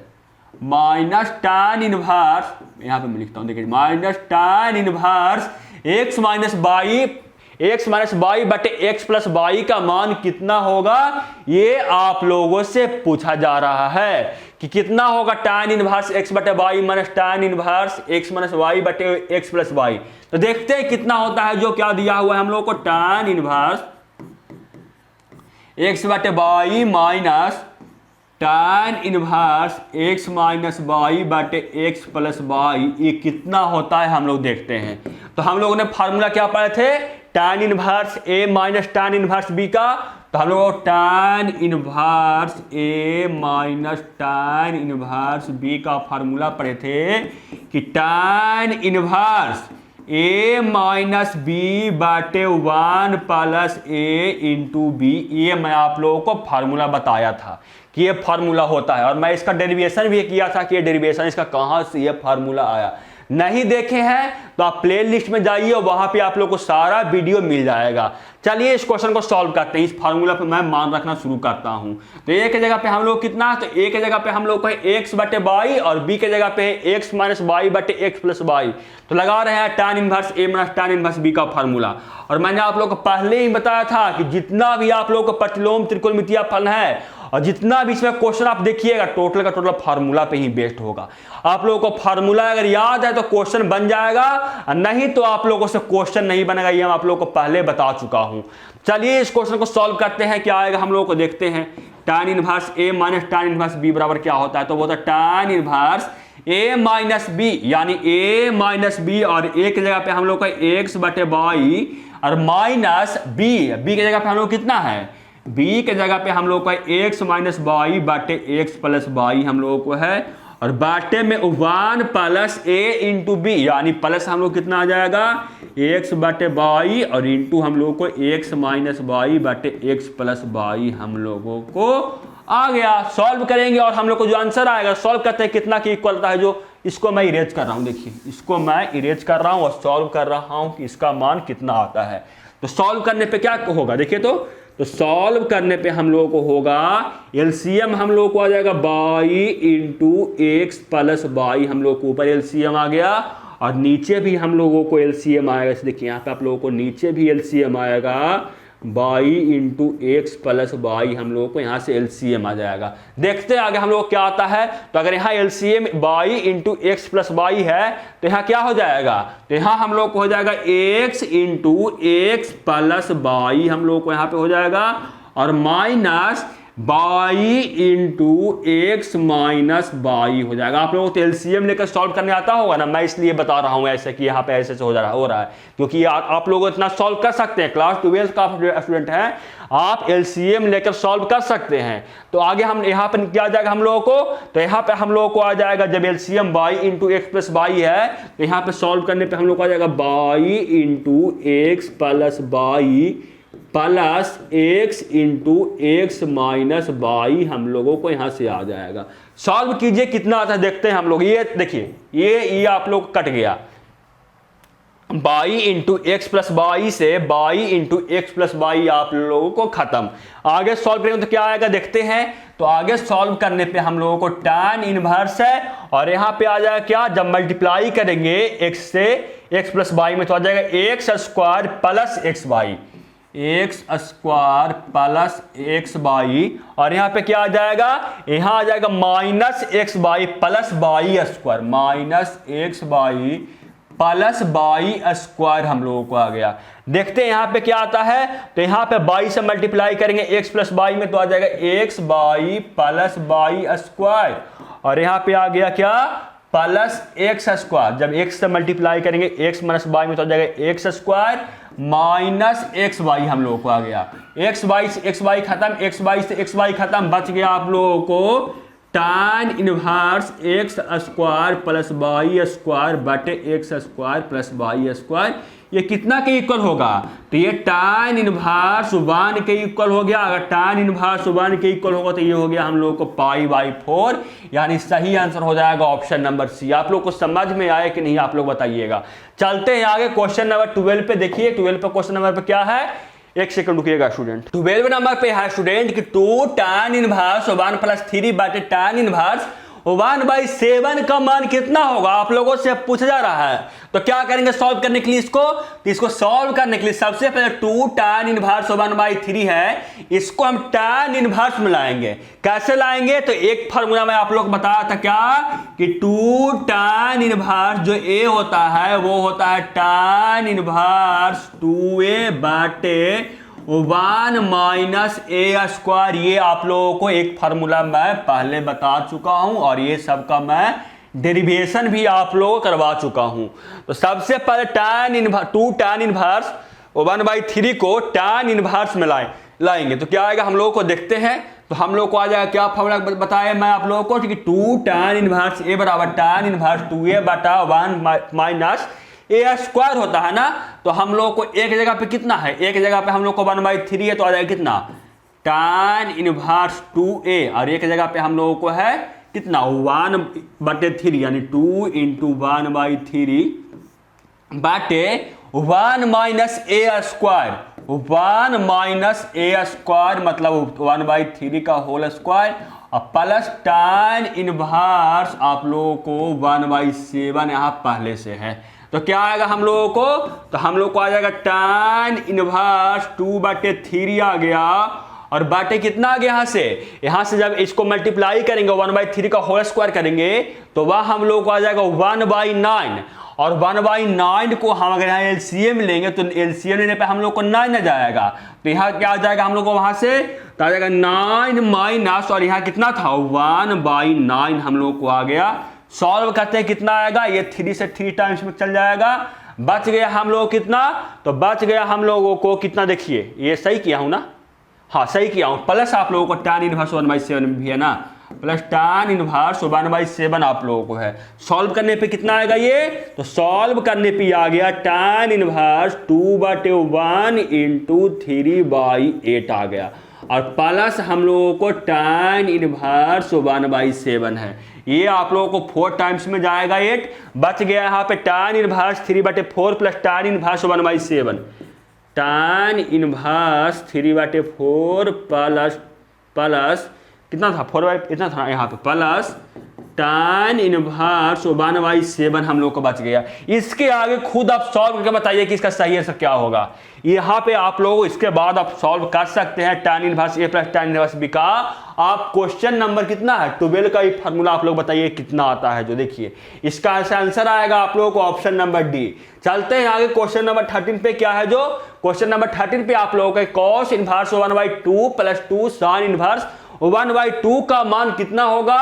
माइनस tan इनवर्स, यहाँ पे मैं लिखता हूं देखिए, minus tan inverse x minus by बटे एक्स प्लस बाई का मान कितना होगा? ये आप लोगों से पूछा जा रहा है कि कितना होगा tan इनवर्स x बटे y minus tan inverse x minus y बटे एक्स प्लस वाई। तो देखते हैं कितना होता है। जो क्या दिया हुआ है हम लोग को? tan इनवर्स x बटे y minus tan inverse x minus y बटे एक्स प्लस वाई, ये कितना होता है हम लोग देखते हैं। तो हम लोगों ने फार्मूला क्या पढ़े थे? tan inverse a minus tan inverse b का। तो हम लोग tan inverse a minus tan inverse b का फार्मूला पढ़े थे कि tan इनवर्स ए माइनस बी बाटे 1 प्लस ए इंटू बी। ये मैं आप लोगों को फार्मूला बताया था कि ये फार्मूला होता है, और मैं इसका डेरिवेशन भी किया था कि ये डेरिवेशन इसका कहाँ से ये फार्मूला आया। नहीं देखे हैं तो आप प्ले लिस्ट में जाइए और वहां पे आप लोग को सारा वीडियो मिल जाएगा। चलिए इस क्वेश्चन को सॉल्व करते हैं। इस फार्मूला पे मैं मान रखना शुरू करता हूं। तो ए के जगह पे हम लोग कितना है, तो ए के जगह पे हम लोग को है एक्स बटे वाई, और बी के जगह पे है एक्स माइनस वाई बटे एक्स प्लस वाई। तो लगा रहे हैं tan इनवर्स ए माइनस tan इनवर्स बी का फार्मूला। और मैंने आप लोग को पहले ही बताया था कि जितना भी आप लोग को प्रतिलोम त्रिकोणमितीय फलन है और जितना भी इसमें क्वेश्चन आप देखिएगा टोटल का टोटल फार्मूला पे ही बेस्ड होगा। आप लोगों को फार्मूला अगर याद है तो क्वेश्चन बन जाएगा, नहीं तो आप लोगों से क्वेश्चन नहीं बनेगा। ये मैं आप लोगों को पहले बता चुका हूं। चलिए इस क्वेश्चन को सॉल्व करते हैं, क्या आएगा हम लोगों को देखते हैं। tan इनवर्स ए माइनस tan इनवर्स बी बराबर क्या होता है, तो वो होता है tan इनवर्स ए माइनस बी, यानी ए माइनस बी, और ए की जगह पे हम लोग का एक्स बटे वाई और माइनस बी, बी की जगह पे हम लोग कितना है, बी के जगह पे हम लोग का एक्स माइनस वाई बाटे एक्स प्लस वाई हम लोगों को है, और बाटे में 1 प्लस ए इंटू बी, यानी प्लस हम लोग कितना आ जाएगा एक्स बाटे वाई, और इंटू हम लोगों को एक्स माइनस वाई बाटे एक्स प्लस वाई हम लोगों को आ गया। सॉल्व करेंगे और हम लोग को जो आंसर आएगा, सॉल्व करते हैं कितना की इक्वल है, जो इसको मैं इरेज कर रहा हूं। देखिए इसको मैं इरेज कर रहा हूं और सॉल्व कर रहा हूं कि इसका मान कितना आता है। तो सॉल्व करने पे क्या होगा देखिए, तो सॉल्व करने पे हम लोगों को होगा एलसीएम हम लोग को आ जाएगा by into x plus y, हम लोग को ऊपर एलसीएम आ गया और नीचे भी हम लोगों को एलसीएम आएगा। देखिए यहाँ पे आप लोगों को नीचे भी एलसीएम आएगा, by into x plus y हम लोगों को यहाँ से एलसीएम आ जाएगा। देखते हैं आगे हम लोग क्या आता है। तो अगर यहाँ LCM by into x plus y है तो यहाँ क्या हो जाएगा, तो यहाँ हम लोग को हो जाएगा x into x plus y हम लोग को यहाँ पे हो जाएगा, और minus by into x minus by हो जाएगा। आप लोगों को तो एलसीएम लेकर सॉल्व करने आता होगा ना, मैं इसलिए बता रहा हूं ऐसे कि यहाँ पे ऐसे हो रहा है क्योंकि आप लोग इतना सॉल्व कर सकते हैं। क्लास 12 का स्टूडेंट है, आप एलसीएम लेकर सॉल्व कर सकते हैं। तो आगे हम यहाँ पर क्या आ जाएगा हम लोगों को, तो यहाँ पे हम लोगों को आ जाएगा जब LCM by into x plus by है तो यहाँ पे सॉल्व करने पे हम लोग को आ जाएगा by into x plus by plus x into x minus by हम लोगों को यहां से आ जाएगा। सॉल्व कीजिए कितना आता है देखते हैं हम लोग। ये देखिए ये आप लोग कट गया, Y into x plus Y से Y into x plus Y आप लोगों को खत्म। आगे सॉल्व करेंगे तो क्या आएगा देखते हैं। तो आगे सॉल्व करने पे हम लोगों को tan इनवर्स है, और यहां पे आ जाएगा क्या, जब मल्टीप्लाई करेंगे x से x प्लस बाई में तो आ जाएगा X square plus x by, x square plus x by, और यहाँ पे क्या आ जाएगा, यहाँ आ जाएगा minus x Y plus Y square, minus x Y plus Y square हम लोगों को आ गया। देखते हैं यहाँ पे क्या आता है। तो यहाँ पे बाई से मल्टीप्लाई करेंगे एक्स प्लस बाई में तो आ जाएगा X Y plus Y square, और यहाँ पे आ गया क्या, प्लस एक्स स्क्वायर। जब एक्स से मल्टीप्लाई करेंगे एक्स माइनस बाई में तो आ जाएगा X square minus X Y हम लोगों को आ गया। एक्स वाई से एक्स वाई खत्म, एक्स वाई से एक्स वाई खत्म, बच गया आप लोगों को tan inverse X square plus Y square बटे X square plus Y square. ये कितना के इक्वल होगा, तो ये tan इनवर्स 1 के इक्वल हो गया। अगर tan इनवर्स 1 के इक्वल होगा तो ये हो गया हम लोगों को पाई बाई 4, यानी सही आंसर हो जाएगा ऑप्शन नंबर सी। आप लोग को समझ में आया कि नहीं आप लोग बताइएगा। चलते हैं आगे क्वेश्चन नंबर 12 पे। देखिए 12 पे क्वेश्चन नंबर पे क्या है, एक सेकंड रुकिएगा स्टूडेंट। 12 नंबर पे है स्टूडेंट कि 2 tan इनवर्स 1 प्लस 3 बटे tan इनवर्स 1/7 का मान कितना होगा, आप लोगों से पूछा जा रहा है। तो क्या करेंगे सॉल्व करने के लिए इसको, तो इसको सॉल्व करने के लिए सबसे पहले 2 tan इनवर्स 1/3 है, इसको हम tan इनवर्स में लाएंगे। कैसे लाएंगे, तो एक फार्मूला में आप लोग बताया था क्या कि 2 tan इनवर्स जो a होता है वो होता है tan इनवर्स 2a बाटे 1 माइनस ए स्क्वायर। ये आप लोगों को एक फार्मूला मैं पहले बता चुका हूं और ये सबका मैं डेरिवेशन भी आप लोगों को करवा चुका हूं। तो सबसे पहले टू tan इनवर्स 1/3 को tan इनवर्स में लाएंगे तो क्या आएगा हम लोगों को देखते हैं। तो हम लोग को आ जाएगा क्या फार्मूला बताया मैं आप लोगों को कि 2 tan इनवर्स a बराबर tan इनवर्स 2a बटा 1 माइनस ए स्क्वायर होता है ना, तो हम लोग को एक जगह पे कितना है, एक जगह पे हम लोग को 1/3 है, तो आ जाएगा कितना tan इनवर्स 2a, और एक जगह पे हम लोगों को है कितना 1/3 यानी 2 × 1/3 बाटे 1 - a स्क्वायर, 1 - a स्क्वायर मतलब 1/3 का होल स्क्वायर, और प्लस tan इनवर्स आप लोगों को 1/7 यहाँ पहले से है, तो क्या आएगा हम लोगों को, तो हम लोग को आ जाएगा tan इनवर्स 2/3 आ गया, और बाटे कितना आ गया यहाँ से जब इसको मल्टीप्लाई करेंगे 1/3 का होल स्क्वायर करेंगे तो वह हम लोग को आ जाएगा 1/9, और 1/9 को हम अगर यहाँ एलसीएम लेंगे तो एलसीएम लेने पे हम लोग को 9 आ जाएगा, तो यहाँ क्या आ जाएगा हम लोग को वहां से, तो आ जाएगा 9 माइनस, और यहाँ कितना था 1/9 हम लोग को आ गया। सॉल्व करते हैं कितना आएगा, ये 3 से 3 टाइम्स में चल जाएगा, बच गया हम लोग कितना, तो बच गया हम लोगों को कितना, देखिए ये सही किया हूं ना, हाँ सही किया हूं, प्लस आप लोगों को tan इनवर्स 1/7 भी है ना, प्लस tan इनवर्स 1/7 आप लोगों को है। सॉल्व करने पे कितना आएगा ये, तो सॉल्व करने पे आ गया tan इनवर्स 2/1 × 3/8 आ गया, और प्लस हम लोगों को tan इनवर्स 1/7 है, ये आप लोगों को 4 टाइम्स में जाएगा 8, बच गया यहाँ पे tan inverse 3/4 plus tan inverse 1/7, tan inverse 3/4 plus कितना था 4 इतना था यहाँ पे, प्लस tan इनवर्स 1/7 हम लोग को बच गया। इसके आगे खुद आप सॉल्व करके बताइए कि इसका सही आंसर क्या होगा। यहाँ पे आप लोग इसके बाद आप सॉल्व कर सकते हैं tan inverse a plus tan inverse b का। आप क्वेश्चन नंबर कितना है 12 का एक फार्मूला आप लोग बताइए कितना आता है, जो देखिए इसका आंसर आएगा आप लोगों को ऑप्शन नंबर डी। चलते हैं आगे क्वेश्चन नंबर 13 पे, क्या है जो क्वेश्चन नंबर 13 पे आप लोगों का cos inverse 1/2 plus 2 sin inverse 1/2 का मान कितना होगा,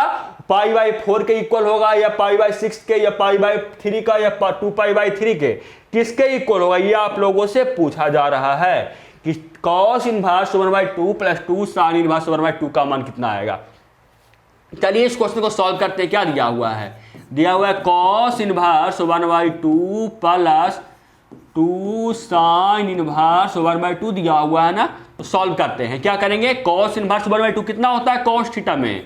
π/4 के इक्वल होगा या π/6 के या π/3 का या 2π/3 के, किसके इक्वल होगा, ये आप लोगों से पूछा जा रहा है कि cos inverse 1/2 plus 2 sin inverse 1/2 का मान कितना आएगा। चलिए इस क्वेश्चन को सॉल्व करते हैं। क्या दिया हुआ है, दिया हुआ है cos inverse 1/2 plus 2 sin inverse 1/2 दिया हुआ है ना, तो सॉल्व करते हैं। क्या करेंगे, cos इनवर्स 1/2 कितना होता है cos थीटा में,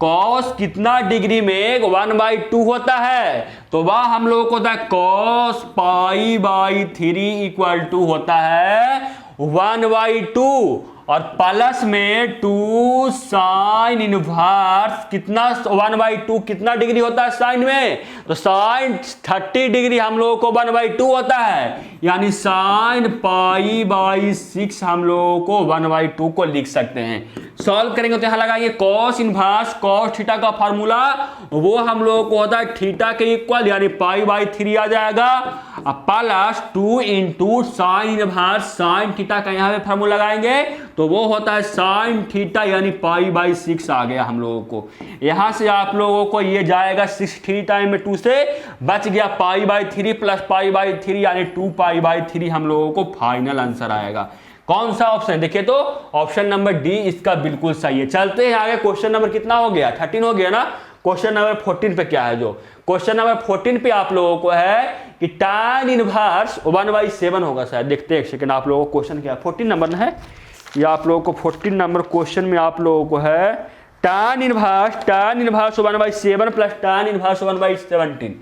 cos कितना डिग्री में 1/2 होता है, तो वह हम लोगों को होता है cos π/3 इक्वल टू होता है 1/2, और प्लस में 2 sin इनवर्स कितना 1/2 कितना डिग्री होता है साइन में, तो साइन 30 डिग्री हम लोगों को 1/2 होता है, यानी साइन π/6 हम लोगों को 1/2 को लिख सकते हैं। सॉल्व करेंगे तो यहां लगाएंगे cos इनवर्स cos थीटा का फार्मूला वो हम लोगों को होता है थीटा के इक्वल यानी π/3 आ जाएगा, plus 2 × sine inverse sine theta का यहां पे फार्मूला लगाएंगे तो वो होता है साइन थीटा यानी π/6 आ गया हम लोगों को। यहां से आप लोगों को ये जाएगा 6 3 टाइम में 2 से बच गया π/3 प्लस π/3 यानी 2π/3 हम लोगों को फाइनल आंसर आएगा। कौन सा ऑप्शन, देखिए तो ऑप्शन नंबर डी इसका बिल्कुल सही है। चलते हैं आगे, क्वेश्चन नंबर कितना हो गया 13 हो गया ना। क्वेश्चन नंबर 14 पे क्या है, जो क्वेश्चन नंबर 14 पे आप लोगों को है कि tan इनवर्स 1/7 होगा शायद, देखते हैं एक सेकंड आप लोगों को क्वेश्चन क्या है 14 नंबर है, या आप लोगों को 14 नंबर क्वेश्चन में आप लोगों को है tan inverse 1/7 plus tan inverse 1/17,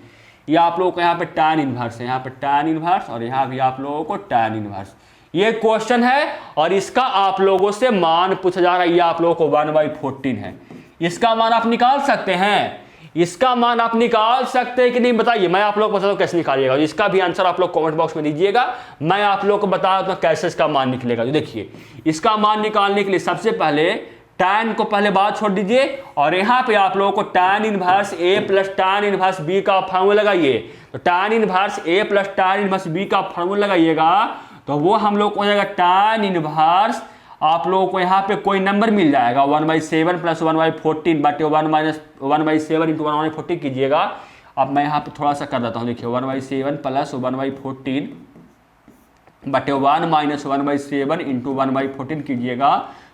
ये आप लोगों को यहाँ पे tan इनवर्स है, यहाँ पे tan इनवर्स और यहाँ भी आप लोगों को tan इनवर्स, ये क्वेश्चन है और इसका आप लोगों से मान पूछा जा रहा है, ये आप लोगों को 1/14 है। इसका मान आप निकाल सकते हैं, इसका मान आप निकाल सकते हैं कि नहीं बताइए, मैं आप लोग को बताता हूं कैसे निकालिएगा। इसका भी आंसर आप लोग कमेंट बॉक्स में दीजिएगा, मैं आप लोग को बता दूं कैसे इसका मान निकलेगा। जो देखिए इसका मान निकालने के लिए सबसे पहले tan को पहले बात छोड़ दीजिए और यहाँ पे आप लोगों को tan inverse a plus tan inverse b का फार्मूला लगाइए। तो tan inverse a plus tan inverse b का फार्मूला लगाइएगा तो वो हम लोग को हो जाएगा tan इनवर्स, आप लोगों को यहाँ पे कोई नंबर मिल जाएगा 1/7 प्लस 1/14 बटे 1/7 इंटू 1/14 कीजिएगा। अब मैं यहाँ पे थोड़ा सा कर देता हूँ, देखिए 1/7 प्लस 1/14 बटे 1 - 1/7 इंटू 1/14 कीजिएगा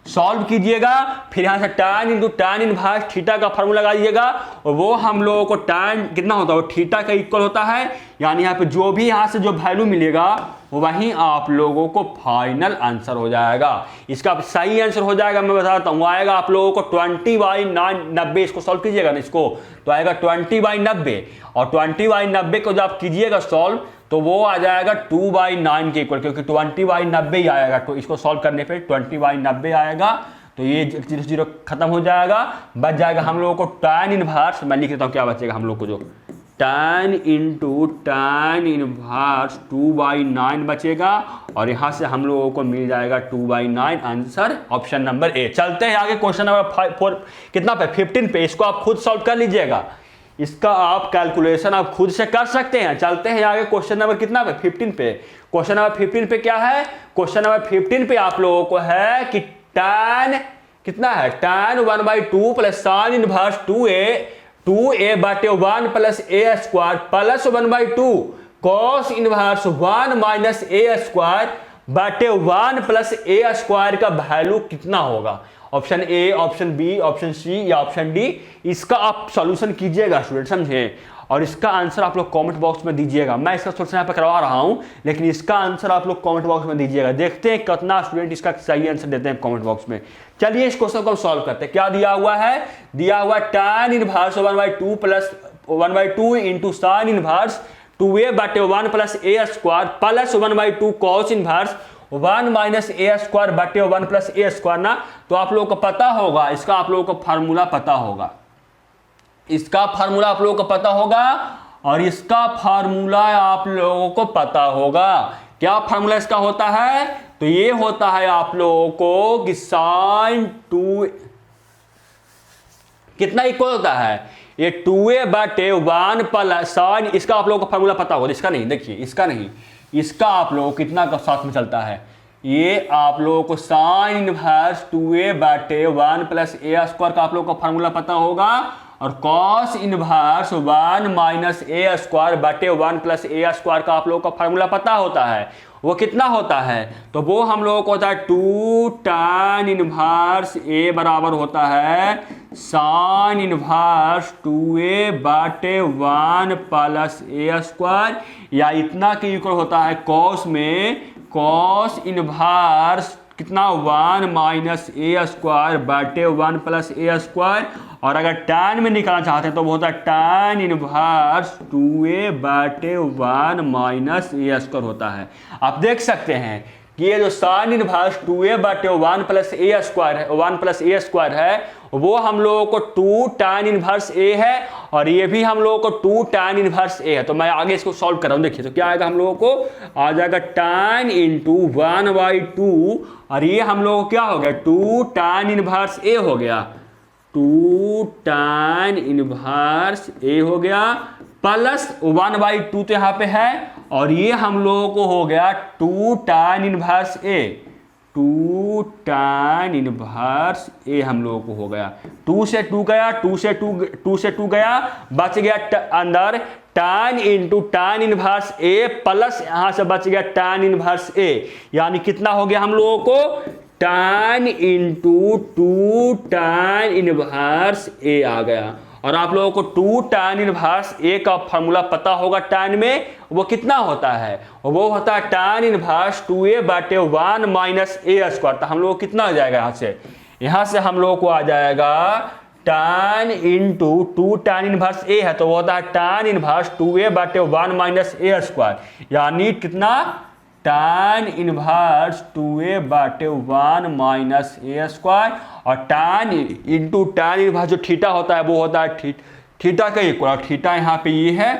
सॉल्व कीजिएगा, फिर यहाँ से tan into tan inverse theta का फॉर्मूला लगाइएगा, और वो हम लोगों को tan कितना होता है, वो थीटा का इक्वल होता है। यानी यहाँ पे जो भी यहाँ से जो वैल्यू मिलेगा वो वहीं आप लोगों को फाइनल आंसर हो जाएगा। इसका सही आंसर हो जाएगा, मैं बताता हूँ, आएगा आप लोगों को 20/90। इसको सॉल्व कीजिएगा ना, इसको तो आएगा 20/90, और 20/90 को जब आप कीजिएगा सॉल्व तो वो आ जाएगा 2/9 के इक्वल, क्योंकि 20/90 ही आएगा। तो इसको सॉल्व करने पे 20/90 आएगा, तो ये 0 0 खत्म हो जाएगा, बच जाएगा हम लोगों को tan इनवर्स। मैं लिख देता हूँ क्या बचेगा हम लोग को, जो tan इंटू tan इनवर्स 2/9 बचेगा, और यहाँ से हम लोगों को मिल जाएगा 2/9, आंसर ऑप्शन नंबर ए। चलते हैं आगे क्वेश्चन नंबर 4 कितना पे, 15 पे। इसको आप खुद सॉल्व कर लीजिएगा, इसका आप कैलकुलेशन आप खुद से कर सकते हैं। चलते हैं आगे क्वेश्चन नंबर कितना पे, 15 पे। क्वेश्चन नंबर 15 पे क्या है, क्वेश्चन नंबर 15 पे आप लोगों को है कि tan कितना है, tan 1/2 plus sin inverse 2a बटे 1 plus a square plus 1/2 cos inverse 1 minus a square बटे 1 प्लस a स्क्वायर का वैल्यू कितना होगा। Option A, option B, option C या ऑप्शन डी। इसका आप सॉल्यूशन कीजिएगा स्टूडेंट, समझे, और इसका आंसर आप लोग कमेंट बॉक्स में दीजिएगा। मैं इसका सॉल्यूशन यहाँ पे करवा रहा हूं, लेकिन इसका आंसर आप लोग कमेंट बॉक्स में दीजिएगा। देखते हैं कितना स्टूडेंट इसका सही आंसर देते हैं कमेंट बॉक्स में। चलिए इस क्वेश्चन को हम सॉल्व करते हैं। क्या दिया हुआ है, दिया हुआ tan inverse 1/2 plus 1/2 into sine inverse 2a बटे 1 plus a square plus 1/2 cos inverse 1 minus a square बटे 1 प्लस a स्क्वायर ना। तो आप लोगों को पता होगा, इसका आप लोगों को फार्मूला पता होगा, इसका फार्मूला आप लोगों को पता होगा, और इसका फार्मूला आप लोगों को पता होगा। क्या फार्मूला इसका होता है, तो ये होता है आप लोगों को कि साइन 2 कितना इक्वल होता है, ये 2a बटे 1 प्लस साइन, इसका आप लोगों को फार्मूला पता होगा, इसका नहीं, देखिए इसका नहीं, इसका आप लोगों को कितना का साथ में चलता है, ये आप लोगों को साइन इनवर्स 2a बटे 1 प्लस a स्क्वायर का आप लोगों को फार्मूला पता होगा, और cos inverse 1 minus a square बटे 1 प्लस a स्क्वायर का आप लोगों को फार्मूला पता होता है। वो कितना होता है, तो वो हम लोगों को होता है 2 tan इनवर्स a बराबर होता है साइन इनवर्स 2a बटे 1 प्लस a स्क्वायर, या इतना के इक्वल होता है कॉस में कॉस इनवर्स कितना 1 माइनस a स्क्वायर बटे 1 प्लस a स्क्वायर, और अगर tan में निकालना चाहते हैं तो वो होता है tan इनवर्स 2a बटे 1 माइनस a स्क्वायर होता है। आप देख सकते हैं कि ये जो साइन इनवर्स 2a बटे 1 प्लस a स्क्वायर है, 1 प्लस a स्क्वायर है, वो हम लोगों को 2 tan इनवर्स a है, और ये भी हम लोगों को 2 tan इनवर्स a है। तो मैं आगे इसको सॉल्व कर रहा हूँ, देखिए तो क्या आएगा हम लोगों को, आ जाएगा tan इंटू 1/2, और ये हम लोगों को क्या हो गया 2 tan इनवर्स a हो गया, 2 tan इनवर्स a हो गया प्लस 1/2 तो यहाँ पे है, और ये हम लोगों को हो गया 2 tan inverse a, 2 tan inverse a हम लोगों को हो गया, 2 से 2 गया, 2 से 2 गया, बच गया अंदर tan into tan inverse a plus यहाँ से बच गया tan इनवर्स a, यानी कितना हो गया हम लोगों को tan into 2 tan inverse a आ गया। और आप लोगों को 2 tan इनवर्स a का फार्मूला पता होगा, tan में वो कितना होता है, वो होता है tan इनवर्स 2a बटे 1 माइनस a स्क्वायर। तो हम लोग कितना हो जाएगा यहाँ से हम लोग को आ जाएगा tan into 2 tan inverse a है, तो वो होता है tan इनवर्स 2a बटे 1 माइनस a स्क्वायर, यानी कितना tan इनवर्स 2a बटे 1 माइनस a स्क्वायर, और tan इंटू tan इनवर्स जो थीटा होता है वो होता है थीटा का इक्वल, थीटा यहाँ पे ये है,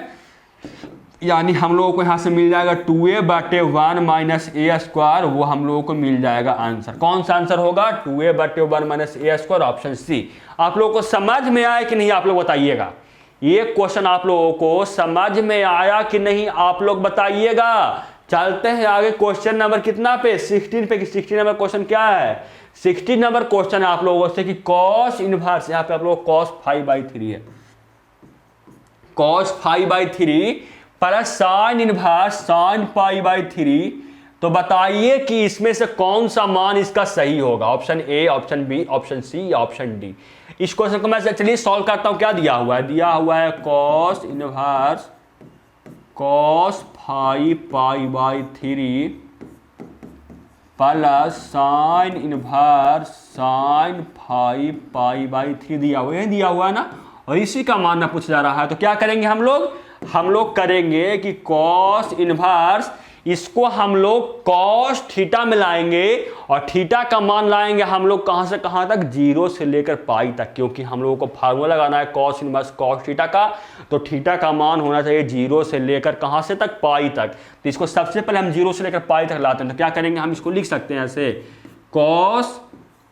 यानी हम लोगों को यहाँ से मिल जाएगा 2a बटे 1 माइनस a स्क्वायर, वो हम लोगों को मिल जाएगा आंसर। कौन सा आंसर होगा, 2a बटे 1 minus a square, option C. आप लोगों को समझ में आया कि नहीं, आप लोग बताइएगा, ये क्वेश्चन आप लोगों को समझ में आया कि नहीं, आप लोग बताइएगा। चलते हैं आगे क्वेश्चन नंबर कितना पे, 16 पे। 16 नंबर क्वेश्चन क्या है, 16 नंबर क्वेश्चन है आप लोगों से कि cos इनवर्स, यहाँ पे आप लोग cos 5/3 है, cos 5/3 plus sine inverse sine pi by 3 तो बताइए कि इसमें से कौन सा मान इसका सही होगा, option A, option B, option C या ऑप्शन डी। इस क्वेश्चन को मैं चलिए सॉल्व करता हूं। क्या दिया हुआ है? दिया हुआ है cos inverse cos 5 pi by 3 plus sine inverse sine 5 pi by 3 दिया हुआ है, दिया हुआ है ना, और इसी का मानना पूछा जा रहा है। तो क्या करेंगे हम लोग करेंगे कि cos इनवर्स इसको हम लोग cos थीटा में लाएंगे और थीटा का मान लाएंगे हम लोग कहां से कहां तक, 0 से लेकर पाई तक, क्योंकि हम लोगों को फार्मूला लगाना है cos इनवर्स cos थीटा का। तो थीटा का मान होना चाहिए 0 से लेकर कहां से तक, पाई तक। तो इसको सबसे पहले हम 0 से लेकर पाई तक लाते हैं। तो क्या करेंगे, हम इसको लिख सकते हैं ऐसे cos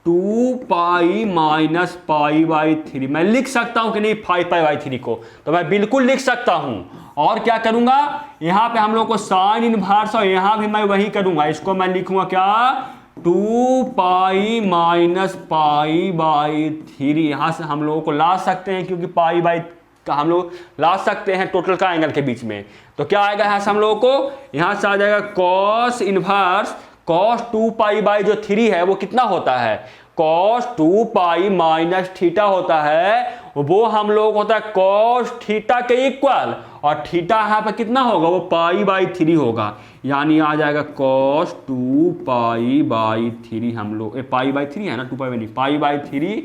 2 pi minus pi by 3। मैं लिख सकता हूं कि नहीं 5 पाई बाई 3 को? तो मैं बिल्कुल लिख सकता हूं। और क्या करूंगा, यहां पे हम लोग को साइन इनवर्स, और यहां भी मैं वही करूंगा। इसको मैं लिखूंगा क्या, 2 पाई माइनस पाई बाई 3। यहां से हम लोगों को ला सकते हैं, क्योंकि पाई बाई का हम लोग ला सकते हैं टोटल का एंगल के बीच में। तो क्या आएगा यहां से हम लोगों को, यहां से आ जाएगा cos inverse cos 2 pi by जो 3 है वो कितना होता है, cos 2 पाई माइनस थीटा होता है, वो हम लोग होता है cos थीटा के इक्वल, और थीटा यहाँ पे कितना होगा, वो पाई बाई 3 होगा। यानी आ जाएगा cos 2 पाई बाई 3, हम लोग पाई बाई 3 है ना, 2 पाई बाई नहीं, pi by 3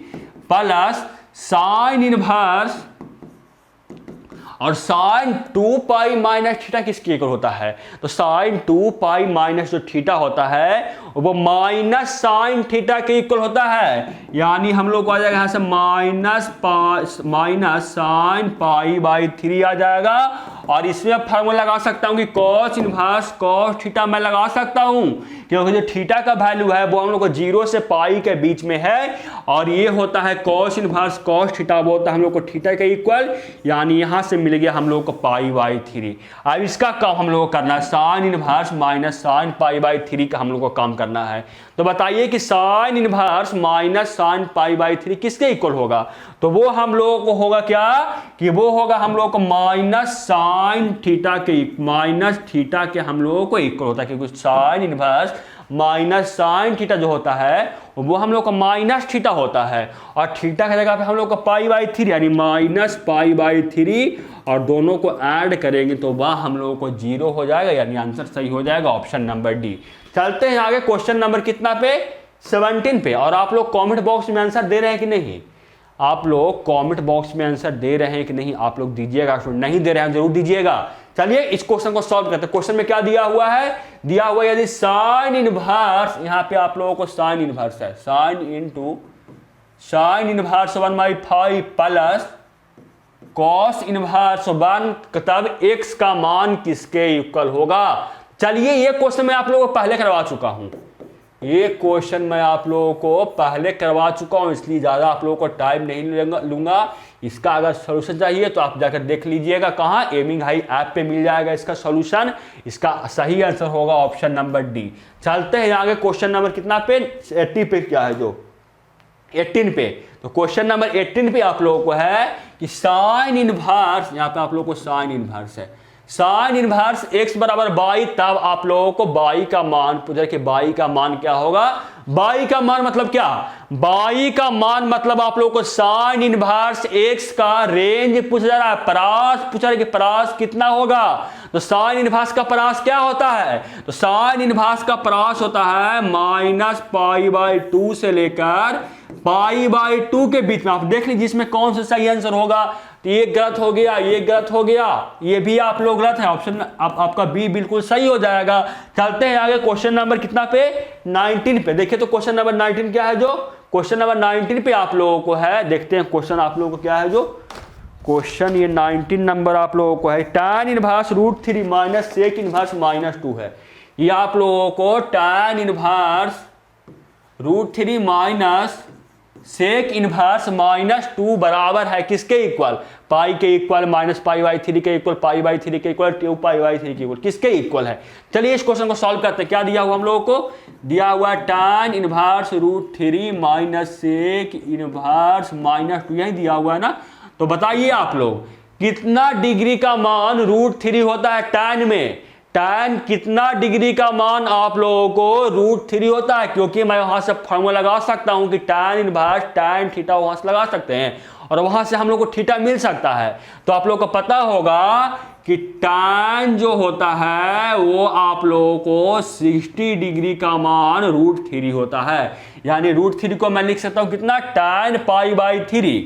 plus sine inverse, और साइन 2 पाई माइनस थीटा किसके इक्वल होता है, तो साइन 2 पाई माइनस जो थीटा होता है वो माइनस साइन थीटा के इक्वल होता है। यानी हम लोग को आ जाएगा यहां से माइनस साइन पाई बाई 3 आ जाएगा। और इसमें फॉर्मूला लगा सकता हूं कि cos इनवर्स cos थीटा मैं लगा सकता हूं, क्योंकि जो थीटा का वैल्यू है वो हम लोग को 0 से पाई के बीच में है, और ये होता है cos इनवर्स cos थीटा, वो होता है हम लोग को थीटा के इक्वल। यानी यहां से मिल गया हम लोग को पाई बाई 3। अब इसका काम हम लोग को करना है, sine inverse minus sine pi by 3 का हम लोग को काम करना है। तो बताइए कि sine inverse minus sine pi by 3 किसके इक्वल होगा, तो वो हम लोगों को होगा क्या, कि वो होगा हम लोग को माइनस साइन थीटा के, माइनस थीटा के हम लोगों को इक्वल होता है, क्योंकि sine inverse minus sine theta जो होता है वो हम लोग का माइनस थीटा होता है, और थीटा की जगह पे हम लोग का पाई बाई 3 यानी माइनस पाई बाई 3, और दोनों को ऐड करेंगे तो वह हम लोगों को 0 हो जाएगा। यानी आंसर सही हो जाएगा ऑप्शन नंबर डी। चलते हैं आगे क्वेश्चन नंबर कितना पे, 17 पे। और आप लोग कमेंट बॉक्स में आंसर दे रहे हैं कि नहीं, आप लोग कमेंट बॉक्स में आंसर दे रहे हैं कि नहीं, आप लोग दीजिएगा, नहीं दे रहे हैं जरूर दीजिएगा। चलिए इस क्वेश्चन को सॉल्व करते हैं। क्वेश्चन में क्या दिया हुआ है, दिया हुआ यदि साइन इनवर्स, यहां पे आप लोगों को साइन इनवर्स है, sine into sine inverse 1/5 plus cos inverse 1, तब x का मान किसके इक्वल होगा। चलिए ये क्वेश्चन मैं आप लोगों को पहले करवा चुका हूं, ये क्वेश्चन मैं आप लोगों को पहले करवा चुका हूं, इसलिए ज़्यादा आप लोगों को टाइम नहीं लूंगा। इसका अगर सॉल्यूशन चाहिए तो आप जाकर देख लीजिएगा, कहाँ एमिंग हाई ऐप पे मिल जाएगा इसका सॉल्यूशन। इसका सही आंसर होगा ऑप्शन नंबर डी। चलते हैं आगे क्वेश्चन नंबर कितना पे, 80 पे, क्या है जो 18 पे। तो क्वेश्चन नंबर 18 पे आप लोगों को है कि साइन इनवर्स, यहाँ पे आप लोगों को साइन इनवर्स है, साइन इनवर्स x बराबर बाई, तब आप लोगों को बाई का मान पूछा कि बाई का मान क्या होगा। बाई का मान मतलब क्या, बाई का मान मतलब आप लोगों को साइन इनवर्स x का रेंज पूछा जा रहा है, परास पूछा है कि परास कितना होगा। तो साइन इनवर्स का परास क्या होता है, तो साइन इनवर्स का परास होता है माइनस पाई बाई 2 से लेकर पाई बाई 2 के बीच में। आप देख लीजिए इसमें कौन सा सही आंसर होगा। तो ये गलत हो गया, ये गलत हो गया, ये भी आप लोग गलत है, ऑप्शन आपका बी बिल्कुल सही हो जाएगा। चलते हैं आगे क्वेश्चन नंबर कितना पे, 19 पे। देखिए तो क्वेश्चन नंबर 19 क्या है, जो क्वेश्चन नंबर 19 पे आप लोगों को है, देखते हैं क्वेश्चन आप लोगों को क्या है। जो क्वेश्चन ये 19 नंबर आप लोगों को है, tan inverse √3 minus sec inverse -2 है। ये आप लोगों को tan inverse √3 minus sec inverse -2 बराबर है किसके इक्वल, पाई के इक्वल, माइनस पाई बाई 3 के इक्वल, पाई बाई 3 के इक्वल, 2 पाई बाई 3 के इक्वल, किसके इक्वल है। चलिए इस क्वेश्चन को सॉल्व करते हैं। क्या दिया हुआ हम लोगों को, दिया हुआ tan inverse √3 minus sec inverse -2, यही दिया हुआ है ना। तो बताइए आप लोग कितना डिग्री का मान √3 होता है tan में, tan कितना डिग्री का मान आप लोगों को √3 होता है, क्योंकि मैं वहां से फॉर्मूला लगा सकता हूं कि tan इनवर्स tan थीटा वहां से लगा सकते हैं और वहां से हम लोग को थीटा मिल सकता है। तो आप लोग को पता होगा कि tan जो होता है वो आप लोगों को 60 डिग्री का मान √3 होता है। यानी √3 को मैं लिख सकता हूं कितना, tan π/3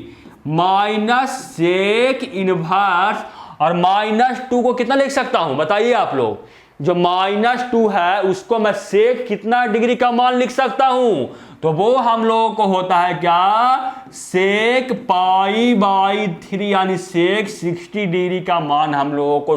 माइनस सेक इनवर्स, और -2 को कितना लिख सकता हूं बताइए आप लोग। जो -2 है उसको मैं सेक कितना डिग्री का मान लिख सकता हूं, तो वो हम लोगों को होता है क्या, सेक π/3 यानी सेक 60 डिग्री का मान हम लोगों को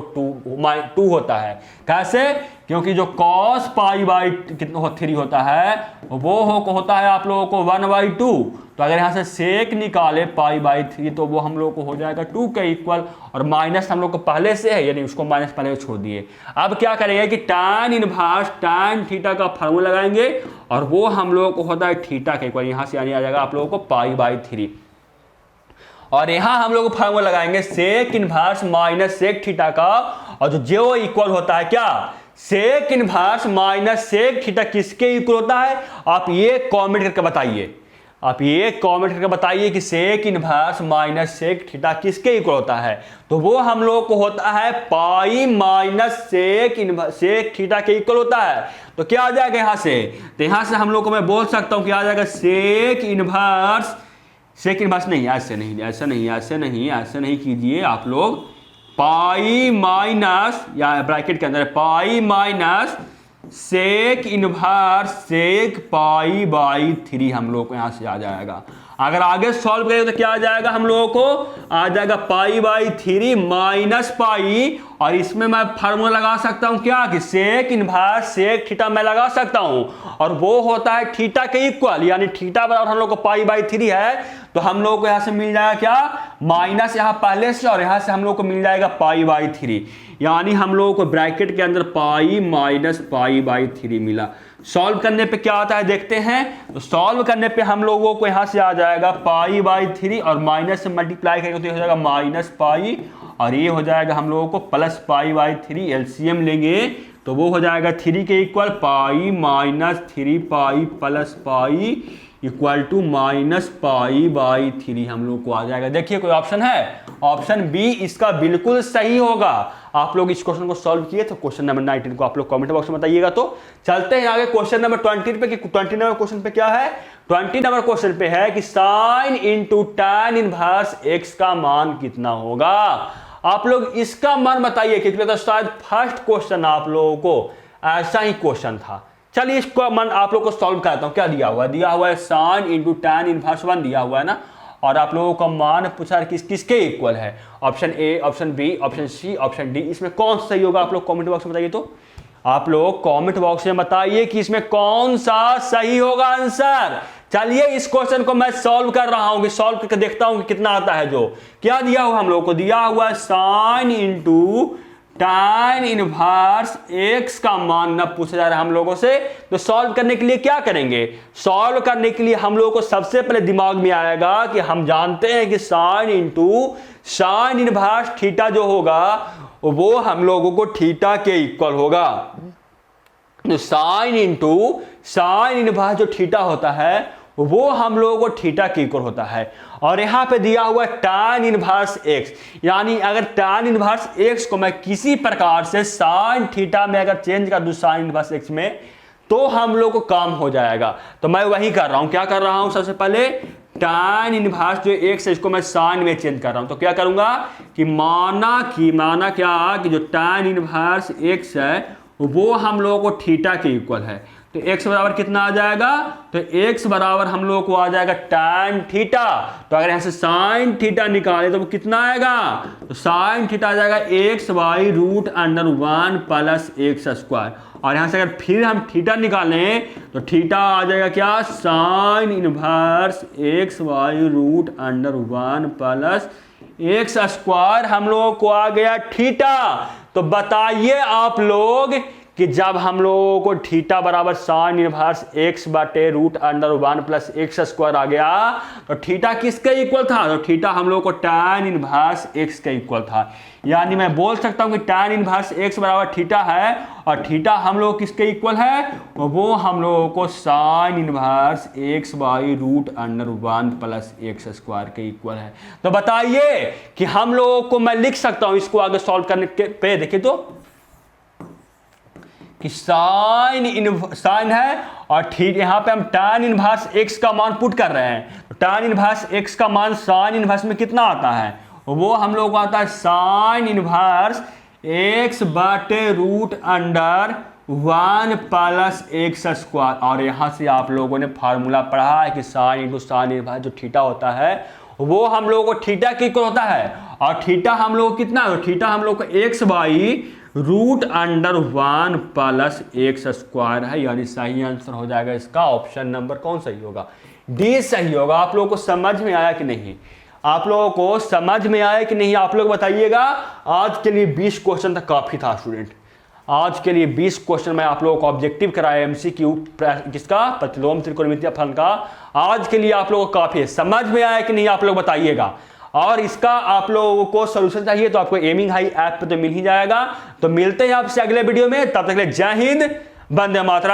2 होता है। कैसे, क्योंकि जो cos π/3 होता है वो होता है आप लोगों को 1/2। तो अगर यहाँ से सेक निकाले π/3 तो वो हम लोग को हो जाएगा 2 के इक्वल, और माइनस हम लोग को पहले से है यानी उसको माइनस पहले छोड़ दिए। अब क्या करेंगे कि tan इनवर्स tan थीटा का फार्मूला लगाएंगे और वो हम लोगों को होता है थीटा के इक्वल, यहाँ से यानी आ जाएगा आप लोगों को π/3, और यहां हम लोग फार्मूला लगाएंगे sec inverse minus sec theta का, और जो इक्वल होता है क्या, sec inverse minus sec theta किसके इक्वल होता है, आप ये कमेंट करके बताइए। आप ये कमेंट करके बताइए कि sec inverse minus sec theta किसके इक्वल होता है। तो वो हम लोग को होता है पाई माइनस सेक थीटा के इक्वल होता है। तो क्या आ जाएगा यहाँ से, तो यहाँ से हम लोग को मैं बोल सकता हूँ कि आ जाएगा सेक इनवर्स नहीं, ऐसे नहीं कीजिए आप लोग, पाई माइनस या ब्रैकेट के अंदर पाई माइनस सेक इनवर्स सेक π/3 हम लोग को यहां से आ जाएगा। अगर आगे सॉल्व करेंगे तो क्या आ जाएगा, हम लोगों को आ जाएगा π/3 माइनस पाई, और इसमें मैं फार्मूला लगा सकता हूं क्या, कि सेक इनवर्स सेक थीटा मैं लगा सकता हूं, और वो होता है थीटा के इक्वल, यानी थीटा बराबर हम लोग को π/3 है। तो हम लोग को यहां से मिल जाएगा क्या, माइनस यहां पहले से, और यहां से हम लोग को मिल जाएगा π/3, यानी हम लोगों को ब्रैकेट के अंदर पाई माइनस π/3 मिला। सॉल्व करने पे क्या आता है देखते हैं। तो सॉल्व करने पे हम लोगों को यहां से आ जाएगा π/3, और माइनस से मल्टीप्लाई करेंगे तो ये हो जाएगा माइनस पाई, और ये हो जाएगा हम लोगों को प्लस π/3। एलसीएम लेंगे तो वो हो जाएगा 3 के equal, pi minus 3 pi plus pi equal to minus π/3 हम लोग को आ जाएगा। देखिए कोई ऑप्शन है, ऑप्शन बी इसका बिल्कुल सही होगा। आप लोग इस क्वेश्चन को सॉल्व किए तो क्वेश्चन नंबर 19 को आप लोग कमेंट बॉक्स में बताइएगा। तो चलते हैं आगे क्वेश्चन नंबर 20 पे, कि 20 नंबर क्वेश्चन पे क्या है, 20 नंबर क्वेश्चन पे है कि sine into tan inverse x का मान कितना होगा। आप लोग इसका मान बताइए, क्योंकि तो शायद फर्स्ट क्वेश्चन आप लोगों को ऐसा ही क्वेश्चन था। चलिए इसको मन आप लोग को सॉल्व करता हूं। क्या दिया हुआ है साइन इंटू tan इनवर्स 1 दिया हुआ है ना, और आप लोगों का मान पूछा है किसके इक्वल है, option A, option B, option C, option D, इसमें कौन सा सही होगा आप लोग कमेंट बॉक्स में बताइए। तो आप लोग कमेंट बॉक्स में बताइए कि इसमें कौन सा सही होगा आंसर। चलिए इस क्वेश्चन को मैं सॉल्व कर रहा हूं, कि सॉल्व करके देखता हूं कि कितना आता है। जो क्या दिया हुआ हम लोग को, दिया हुआ है sine into tan inverse x का मान न पूछा जा रहा है हम लोगों से। तो सॉल्व करने के लिए क्या करेंगे, सॉल्व करने के लिए हम लोगों को सबसे पहले दिमाग में आएगा कि हम जानते हैं कि साइन इनवर्स थीटा जो होगा वो हम लोगों को थीटा के इक्वल होगा। तो साइन इनवर्स जो थीटा होता है वो हम लोगों को थीटा के इक्वल होता है। और यहां पे दिया हुआ tan इनवर्स x, यानी अगर tan इनवर्स x को मैं किसी प्रकार से साइन थीटा में अगर चेंज कर दूं साइन इनवर्स x में, तो हम लोग को काम हो जाएगा। तो मैं वही कर रहा हूं, क्या कर रहा हूं, सबसे पहले tan इनवर्स जो x है इसको मैं साइन में चेंज कर रहा हूं। तो क्या करूंगा कि माना क्या कि जो tan इनवर्स x है वो हम लोगों को थीटा के इक्वल है। तो x बराबर कितना आ जाएगा, तो x बराबर हम लोग को आ जाएगा tan थीटा। तो अगर यहां से साइन थीटा निकाले तो वो कितना आएगा, तो साइन थीटा आ जाएगा x/√1 प्लस x²। और यहां से अगर फिर हम थीटा निकालें तो थीटा आ जाएगा क्या, sine inverse x/√1 plus x² हम लोगों को आ गया थीटा। तो बताइए आप लोग कि जब हम लोगों को थीटा बराबर साइन इनवर्स एक्स बटे root under 1 plus x square आ गया, तो थीटा किसके इक्वल था? तो थीटा हम लोगों को tan इनवर्स एक्स के इक्वल था। यानी मैं बोल सकता हूं कि tan इनवर्स एक्स बराबर थीटा है, और थीटा हम लोग किसके इक्वल है? वो हम लोगों को sine inverse x by root under 1 plus x square के इक्वल है। तो बताइए कि हम लोगों को, मैं लिख सकता हूं इसको आगे सॉल्व करने के पे, देखिए तो कि साइन है और ठीक यहां पे हम tan इनवर्स x का मान पुट कर रहे हैं। तो tan इनवर्स x का मान साइन इनवर्स में कितना आता है? वो हम लोग को आता है साइन इनवर्स x बटे root under 1 plus x square. और यहां से आप लोगों ने फार्मूला पढ़ा है कि साइन इंटू साइन इनवर्स जो थीटा होता है वो हम लोगों को थीटा के इक्वल होता है, और थीटा हम लोग कितना है? थीटा हम लोग को x by root under 1 plus x square है। यानी सही आंसर हो जाएगा इसका ऑप्शन नंबर कौन सही होगा? डी सही होगा। आप लोगों को समझ में आया कि नहीं? आप लोगों को समझ में आया कि नहीं? आप लोग बताइएगा। आज के लिए 20 क्वेश्चन तक काफी था स्टूडेंट। आज के लिए 20 क्वेश्चन मैं आप लोगों को ऑब्जेक्टिव कराया एमसीक्यू किसका? प्रतिलोम त्रिकोणमितीय फलन का। आज के लिए आप लोगों को काफी है। समझ में आया कि नहीं? आप लोग बताइएगा। और इसका आप लोगों को सॉल्यूशन चाहिए तो आपको एमिंग हाई ऐप पे तो मिल ही जाएगा। तो मिलते हैं आपसे अगले वीडियो में, तब तक के लिए जय हिंद, वंदे मातरम।